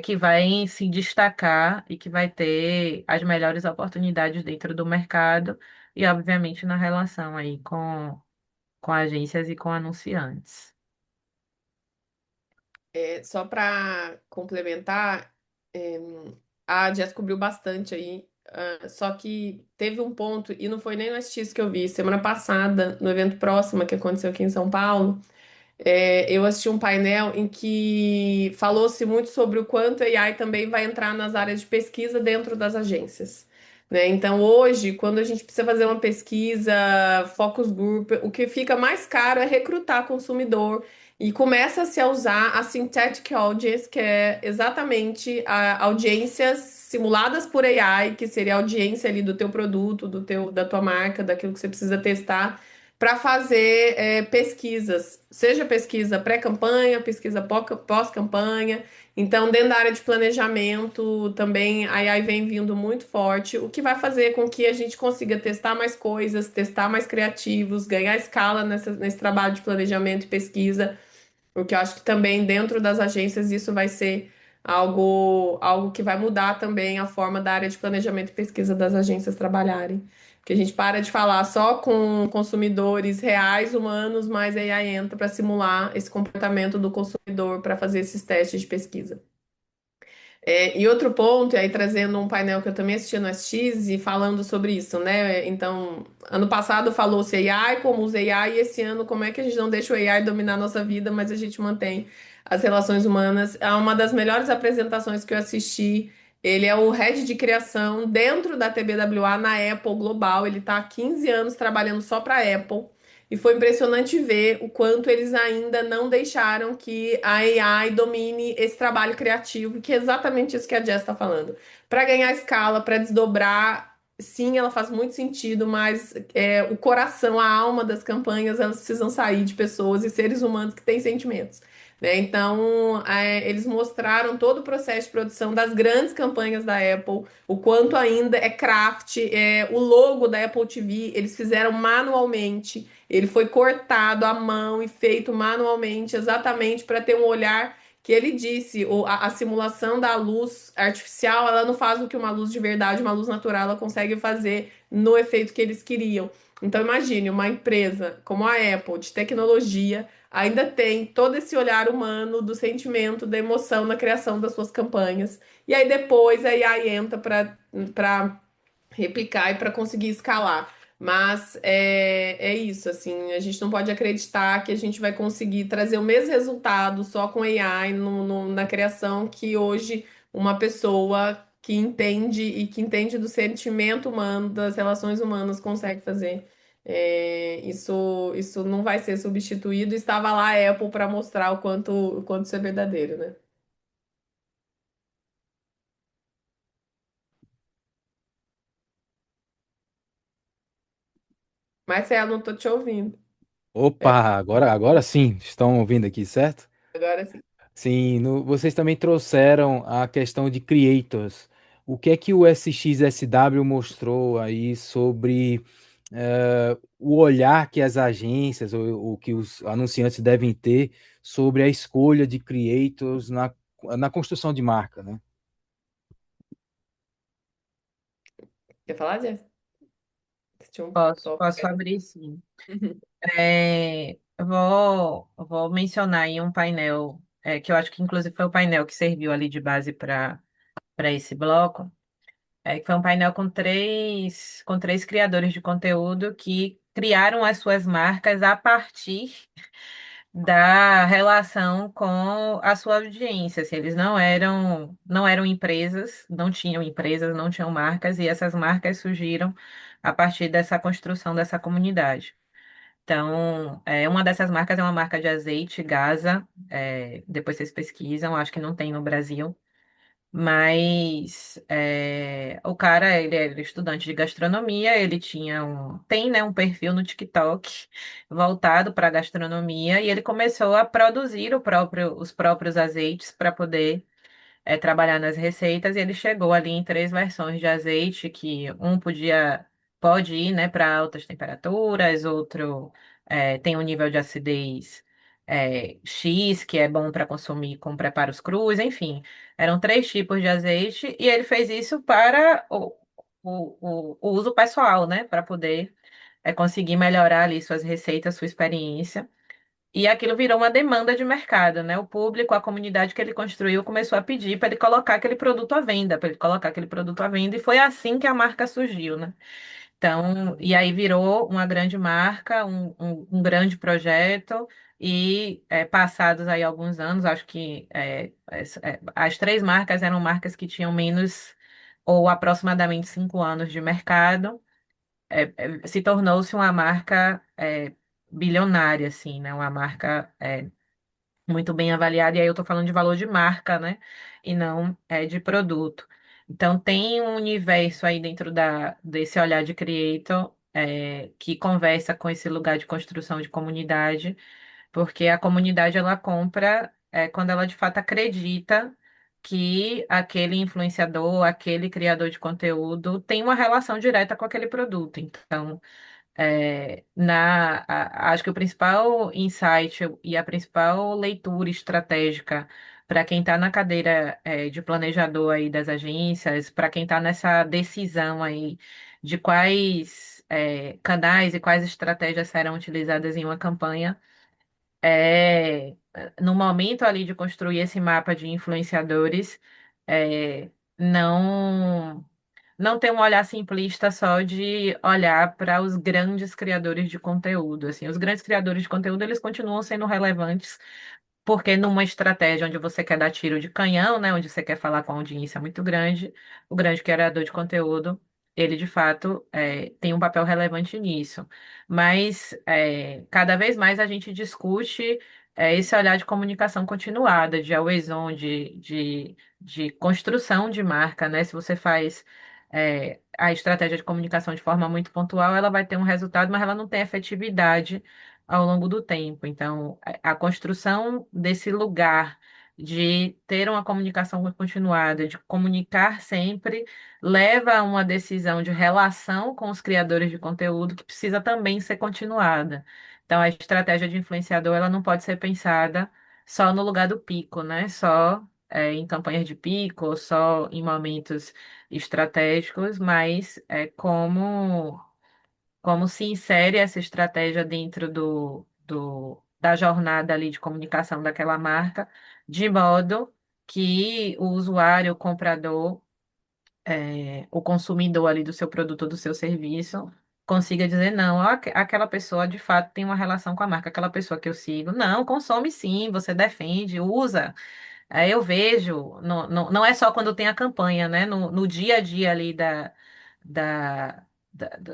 que vai se destacar e que vai ter as melhores oportunidades dentro do mercado e, obviamente, na relação aí com agências e com anunciantes. Só para complementar, é, a Jess cobriu bastante aí, só que teve um ponto, e não foi nem no SX que eu vi, semana passada, no evento próximo que aconteceu aqui em São Paulo. Eu assisti um painel em que falou-se muito sobre o quanto a AI também vai entrar nas áreas de pesquisa dentro das agências, né? Então, hoje, quando a gente precisa fazer uma pesquisa, focus group, o que fica mais caro é recrutar consumidor e começa-se a usar a synthetic audience, que é exatamente audiências simuladas por AI, que seria a audiência ali do teu produto, da tua marca, daquilo que você precisa testar para fazer pesquisas, seja pesquisa pré-campanha, pesquisa pós-campanha. Então, dentro da área de planejamento, também a AI vem vindo muito forte, o que vai fazer com que a gente consiga testar mais coisas, testar mais criativos, ganhar escala nesse trabalho de planejamento e pesquisa. Porque eu acho que também dentro das agências isso vai ser algo que vai mudar também a forma da área de planejamento e pesquisa das agências trabalharem. Porque a gente para de falar só com consumidores reais, humanos, mas a AI entra para simular esse comportamento do consumidor para fazer esses testes de pesquisa. E outro ponto, e aí trazendo um painel que eu também assisti no SX e falando sobre isso, né? Então, ano passado falou-se AI, como usa AI, e esse ano como é que a gente não deixa o AI dominar a nossa vida, mas a gente mantém as relações humanas. É uma das melhores apresentações que eu assisti. Ele é o head de criação dentro da TBWA na Apple Global. Ele está há 15 anos trabalhando só para a Apple. E foi impressionante ver o quanto eles ainda não deixaram que a AI domine esse trabalho criativo, que é exatamente isso que a Jess está falando. Para ganhar escala, para desdobrar, sim, ela faz muito sentido, mas o coração, a alma das campanhas, elas precisam sair de pessoas e seres humanos que têm sentimentos. Né? Então, eles mostraram todo o processo de produção das grandes campanhas da Apple, o quanto ainda é craft, o logo da Apple TV, eles fizeram manualmente. Ele foi cortado à mão e feito manualmente, exatamente para ter um olhar que ele disse, a simulação da luz artificial, ela não faz o que uma luz de verdade, uma luz natural, ela consegue fazer no efeito que eles queriam. Então imagine uma empresa como a Apple de tecnologia ainda tem todo esse olhar humano do sentimento, da emoção na criação das suas campanhas. E aí depois a AI entra para replicar e para conseguir escalar. Mas é isso, assim, a gente não pode acreditar que a gente vai conseguir trazer o mesmo resultado só com AI na criação que hoje uma pessoa que entende do sentimento humano, das relações humanas consegue fazer. Isso não vai ser substituído. Estava lá a Apple para mostrar o quanto isso é verdadeiro, né? Marcelo, não estou te ouvindo. É, Opa, agora sim, estão ouvindo aqui, certo? agora sim. Sim, vocês também trouxeram a questão de creators. O que é que o SXSW mostrou aí sobre o olhar que as agências ou que os anunciantes devem ter sobre a escolha de creators na construção de marca, né? Quer falar, Jess? Você tinha um Posso tópico. abrir, sim. Eu vou mencionar aí um painel, que eu acho que inclusive foi o painel que serviu ali de base para esse bloco, que foi um painel com três criadores de conteúdo que criaram as suas marcas a partir da relação com a sua audiência. Assim, eles não eram empresas, não tinham marcas, e essas marcas surgiram a partir dessa construção dessa comunidade. Então, uma dessas marcas é uma marca de azeite, Gaza. Depois vocês pesquisam, acho que não tem no Brasil. Mas o cara, ele era estudante de gastronomia, ele tem, né, um perfil no TikTok voltado para gastronomia e ele começou a produzir os próprios azeites para poder trabalhar nas receitas e ele chegou ali em três versões de azeite, que pode ir, né, para altas temperaturas, outro tem um nível de acidez X, que é bom para consumir com preparos crus, enfim, eram três tipos de azeite e ele fez isso para o uso pessoal, né, para poder conseguir melhorar ali suas receitas, sua experiência. E aquilo virou uma demanda de mercado, né? O público, a comunidade que ele construiu começou a pedir para ele colocar aquele produto à venda, para ele colocar aquele produto à venda, e foi assim que a marca surgiu, né? Então, e aí virou uma grande marca, um grande projeto, e passados aí alguns anos, acho que as três marcas eram marcas que tinham menos ou aproximadamente 5 anos de mercado, se tornou-se uma marca bilionária, assim, né? Uma marca muito bem avaliada, e aí eu estou falando de valor de marca, né? E não de produto. Então, tem um universo aí dentro desse olhar de creator que conversa com esse lugar de construção de comunidade, porque a comunidade ela compra quando ela de fato acredita que aquele influenciador, aquele criador de conteúdo tem uma relação direta com aquele produto. Então, acho que o principal insight e a principal leitura estratégica para quem está na cadeira de planejador aí das agências, para quem está nessa decisão aí de quais canais e quais estratégias serão utilizadas em uma campanha, é, no momento ali de construir esse mapa de influenciadores, é, não não ter um olhar simplista só de olhar para os grandes criadores de conteúdo. Assim, os grandes criadores de conteúdo, eles continuam sendo relevantes, porque numa estratégia onde você quer dar tiro de canhão, né, onde você quer falar com uma audiência muito grande, o grande criador de conteúdo, ele de fato tem um papel relevante nisso. Mas cada vez mais a gente discute esse olhar de comunicação continuada, de always on, de construção de marca, né? Se você faz a estratégia de comunicação de forma muito pontual, ela vai ter um resultado, mas ela não tem efetividade ao longo do tempo. Então, a construção desse lugar de ter uma comunicação continuada, de comunicar sempre, leva a uma decisão de relação com os criadores de conteúdo que precisa também ser continuada. Então, a estratégia de influenciador, ela não pode ser pensada só no lugar do pico, né? Só em campanhas de pico, ou só em momentos estratégicos, mas como se insere essa estratégia dentro da jornada ali de comunicação daquela marca, de modo que o usuário, o comprador, o consumidor ali do seu produto ou do seu serviço, consiga dizer, não, ó, aquela pessoa de fato tem uma relação com a marca, aquela pessoa que eu sigo, não, consome sim, você defende, usa. Eu vejo, não é só quando tem a campanha, né? No dia a dia ali da,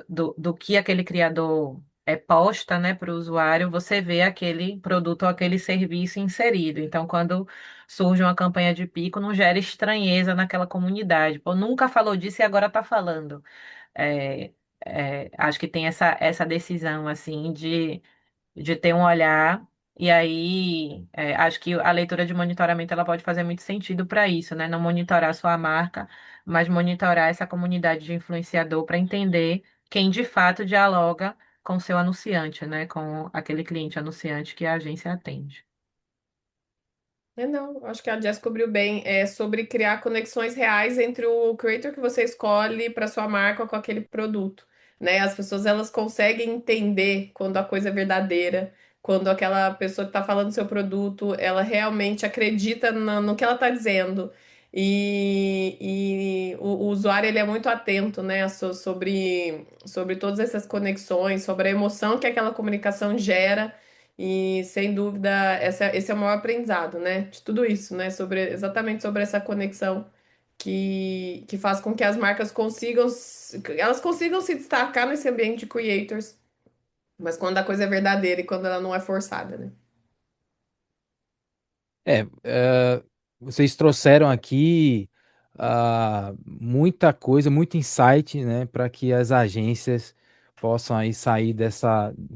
do que aquele criador posta, né, para o usuário, você vê aquele produto ou aquele serviço inserido. Então, quando surge uma campanha de pico, não gera estranheza naquela comunidade. Pô, nunca falou disso e agora está falando. É, acho que tem essa decisão, assim, de ter um olhar. E aí, acho que a leitura de monitoramento ela pode fazer muito sentido para isso, né? Não monitorar só a marca, mas monitorar essa comunidade de influenciador para entender quem de fato dialoga com o seu anunciante, né? Com aquele cliente anunciante que a agência atende. Não, acho que a Jess cobriu bem. É sobre criar conexões reais entre o creator que você escolhe para sua marca com aquele produto, né? As pessoas elas conseguem entender quando a coisa é verdadeira, quando aquela pessoa que está falando do seu produto, ela realmente acredita no que ela está dizendo. e o usuário ele é muito atento, né, sobre todas essas conexões, sobre a emoção que aquela comunicação gera, e sem dúvida esse é o maior aprendizado, né, de tudo isso, né, exatamente sobre essa conexão que faz com que as marcas elas consigam se destacar nesse ambiente de creators, mas quando a coisa é verdadeira e quando ela não é forçada, né? Vocês trouxeram aqui muita coisa, muito insight, né, para que as agências possam aí sair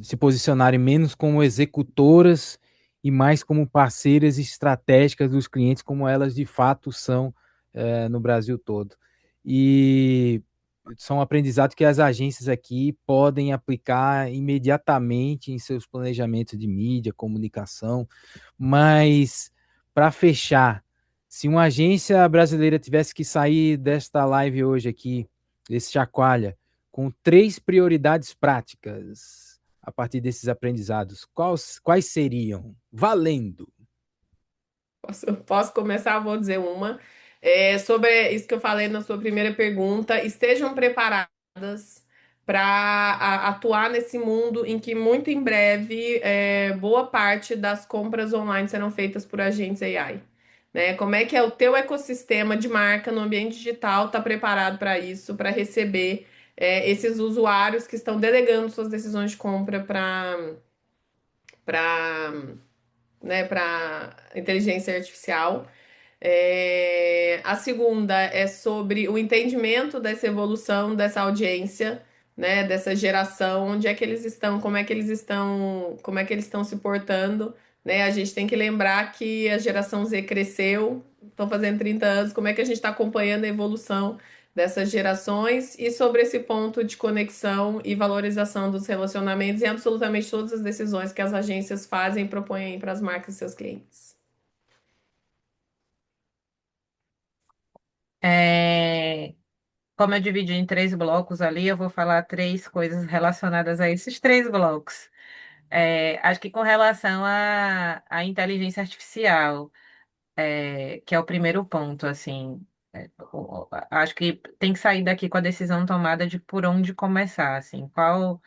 se posicionarem menos como executoras e mais como parceiras estratégicas dos clientes, como elas de fato são, no Brasil todo. E são aprendizados que as agências aqui podem aplicar imediatamente em seus planejamentos de mídia, comunicação, mas para fechar, se uma agência brasileira tivesse que sair desta live hoje aqui, desse Chacoalha, com 3 prioridades práticas a partir desses aprendizados, quais seriam? Valendo! Posso começar? Vou dizer uma. Sobre isso que eu falei na sua primeira pergunta, estejam preparadas para atuar nesse mundo em que muito em breve boa parte das compras online serão feitas por agentes AI. Né? Como é que é o teu ecossistema de marca no ambiente digital está preparado para isso, para receber esses usuários que estão delegando suas decisões de compra para para inteligência artificial. A segunda é sobre o entendimento dessa evolução dessa audiência, né, dessa geração, onde é que eles estão, como é que eles estão se portando, né? A gente tem que lembrar que a geração Z cresceu, estão fazendo 30 anos, como é que a gente está acompanhando a evolução dessas gerações e sobre esse ponto de conexão e valorização dos relacionamentos em absolutamente todas as decisões que as agências fazem e propõem para as marcas e seus clientes. É, Como eu dividi em 3 blocos ali, eu vou falar 3 coisas relacionadas a esses 3 blocos. Acho que com relação à inteligência artificial, que é o primeiro ponto, assim, acho que tem que sair daqui com a decisão tomada de por onde começar, assim, qual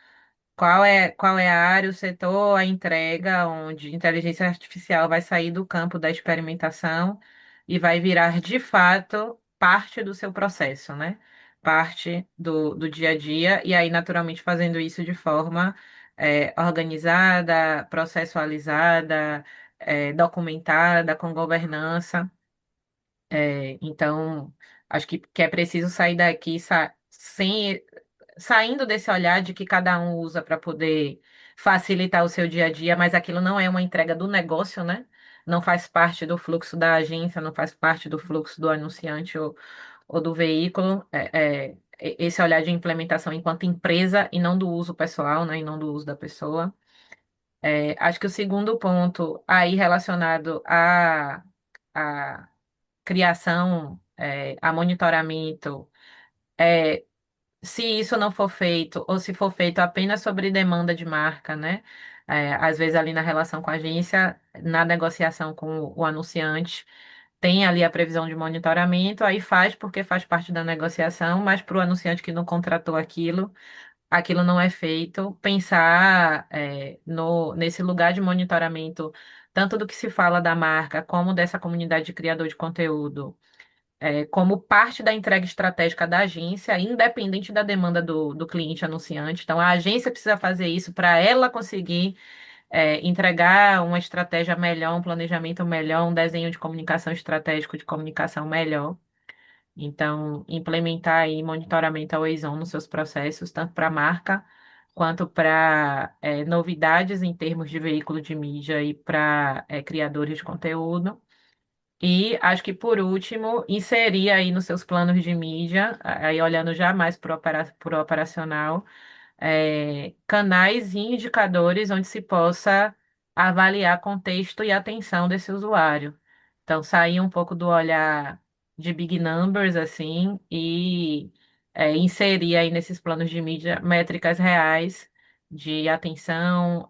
é a área, o setor, a entrega, onde inteligência artificial vai sair do campo da experimentação e vai virar, de fato, parte do seu processo, né? Parte do dia a dia, e aí, naturalmente, fazendo isso de forma organizada, processualizada, documentada, com governança. Então, acho que é preciso sair daqui saindo desse olhar de que cada um usa para poder facilitar o seu dia a dia, mas aquilo não é uma entrega do negócio, né? Não faz parte do fluxo da agência, não faz parte do fluxo do anunciante ou do veículo. Esse olhar de implementação enquanto empresa e não do uso pessoal, né? E não do uso da pessoa. Acho que o segundo ponto aí relacionado à criação, a monitoramento, é, se isso não for feito, ou se for feito apenas sobre demanda de marca, né? Às vezes ali na relação com a agência, na negociação com o anunciante, tem ali a previsão de monitoramento, aí faz porque faz parte da negociação, mas para o anunciante que não contratou aquilo não é feito. Pensar nesse lugar de monitoramento, tanto do que se fala da marca, como dessa comunidade de criador de conteúdo como parte da entrega estratégica da agência, independente da demanda do cliente anunciante. Então, a agência precisa fazer isso para ela conseguir entregar uma estratégia melhor, um planejamento melhor, um desenho de comunicação estratégico de comunicação melhor. Então, implementar aí monitoramento always on nos seus processos, tanto para a marca quanto para novidades em termos de veículo de mídia e para criadores de conteúdo. E acho que por último, inserir aí nos seus planos de mídia, aí olhando já mais para o operacional, canais e indicadores onde se possa avaliar contexto e atenção desse usuário. Então, sair um pouco do olhar de big numbers, assim, e inserir aí nesses planos de mídia métricas reais de atenção,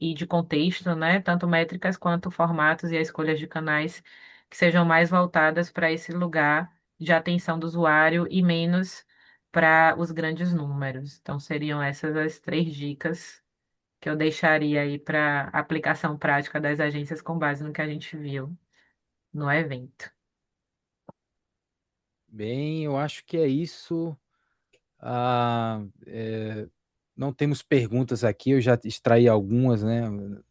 e de contexto, né? Tanto métricas quanto formatos e as escolhas de canais que sejam mais voltadas para esse lugar de atenção do usuário e menos para os grandes números. Então, seriam essas as 3 dicas que eu deixaria aí para aplicação prática das agências com base no que a gente viu no evento. Bem, eu acho que é isso. Não temos perguntas aqui, eu já extraí algumas, né?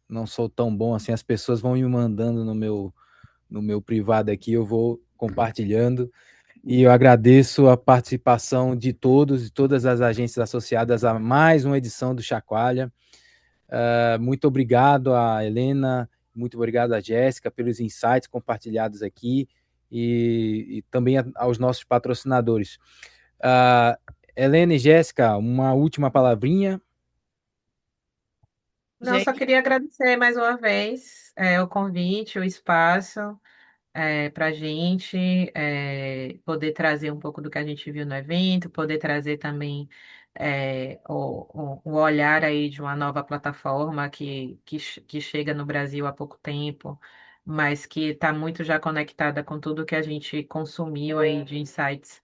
Não sou tão bom assim, as pessoas vão me mandando no meu privado aqui, eu vou compartilhando. E eu agradeço a participação de todos e todas as agências associadas a mais uma edição do Chacoalha. Muito obrigado a Helena, muito obrigado a Jéssica pelos insights compartilhados aqui e também aos nossos patrocinadores. Helena e Jéssica, uma última palavrinha. Não, só Gente, queria agradecer mais uma vez o convite, o espaço. Para a gente poder trazer um pouco do que a gente viu no evento, poder trazer também o olhar aí de uma nova plataforma que chega no Brasil há pouco tempo, mas que está muito já conectada com tudo que a gente consumiu aí de insights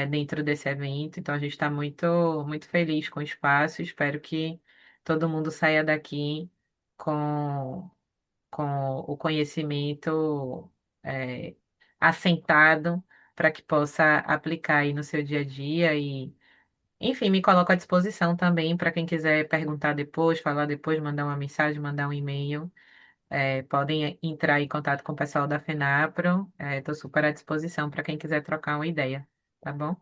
dentro desse evento. Então a gente está muito, muito feliz com o espaço. Espero que todo mundo saia daqui com o conhecimento é, assentado para que possa aplicar aí no seu dia a dia e, enfim, me coloco à disposição também para quem quiser perguntar depois, falar depois, mandar uma mensagem, mandar um e-mail. Podem entrar em contato com o pessoal da FENAPRO. Estou super à disposição para quem quiser trocar uma ideia, tá bom?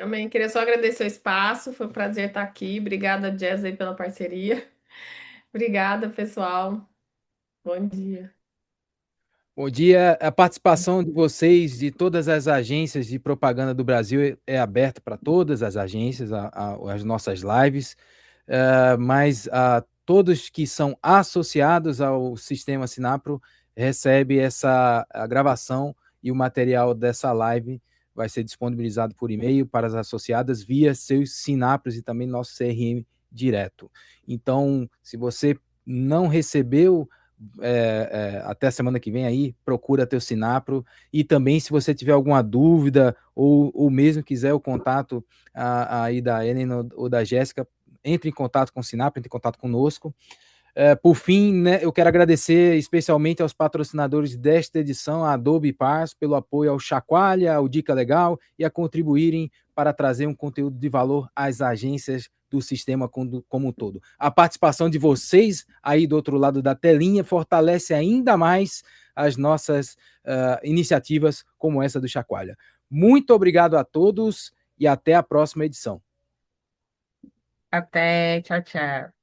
também queria só agradecer o espaço, foi um prazer estar aqui. Obrigada, Jess, aí, pela parceria. Obrigada, pessoal. Bom dia. Bom dia. A participação de vocês, de todas as agências de propaganda do Brasil, é aberta para todas as agências, as nossas lives, mas todos que são associados ao sistema Sinapro recebem a gravação e o material dessa live vai ser disponibilizado por e-mail para as associadas via seus Sinapros e também nosso CRM direto. Então, se você não recebeu até a semana que vem aí, procura teu Sinapro, e também se você tiver alguma dúvida ou mesmo quiser o contato aí da Ellen ou da Jéssica, entre em contato com o Sinapro, entre em contato conosco. Por fim, né, eu quero agradecer especialmente aos patrocinadores desta edição, a Adobe e Pars, pelo apoio ao Chacoalha, ao Dica Legal e a contribuírem para trazer um conteúdo de valor às agências do sistema como um todo. A participação de vocês aí do outro lado da telinha fortalece ainda mais as nossas iniciativas como essa do Chacoalha. Muito obrigado a todos e até a próxima edição. Até, tchau, tchau.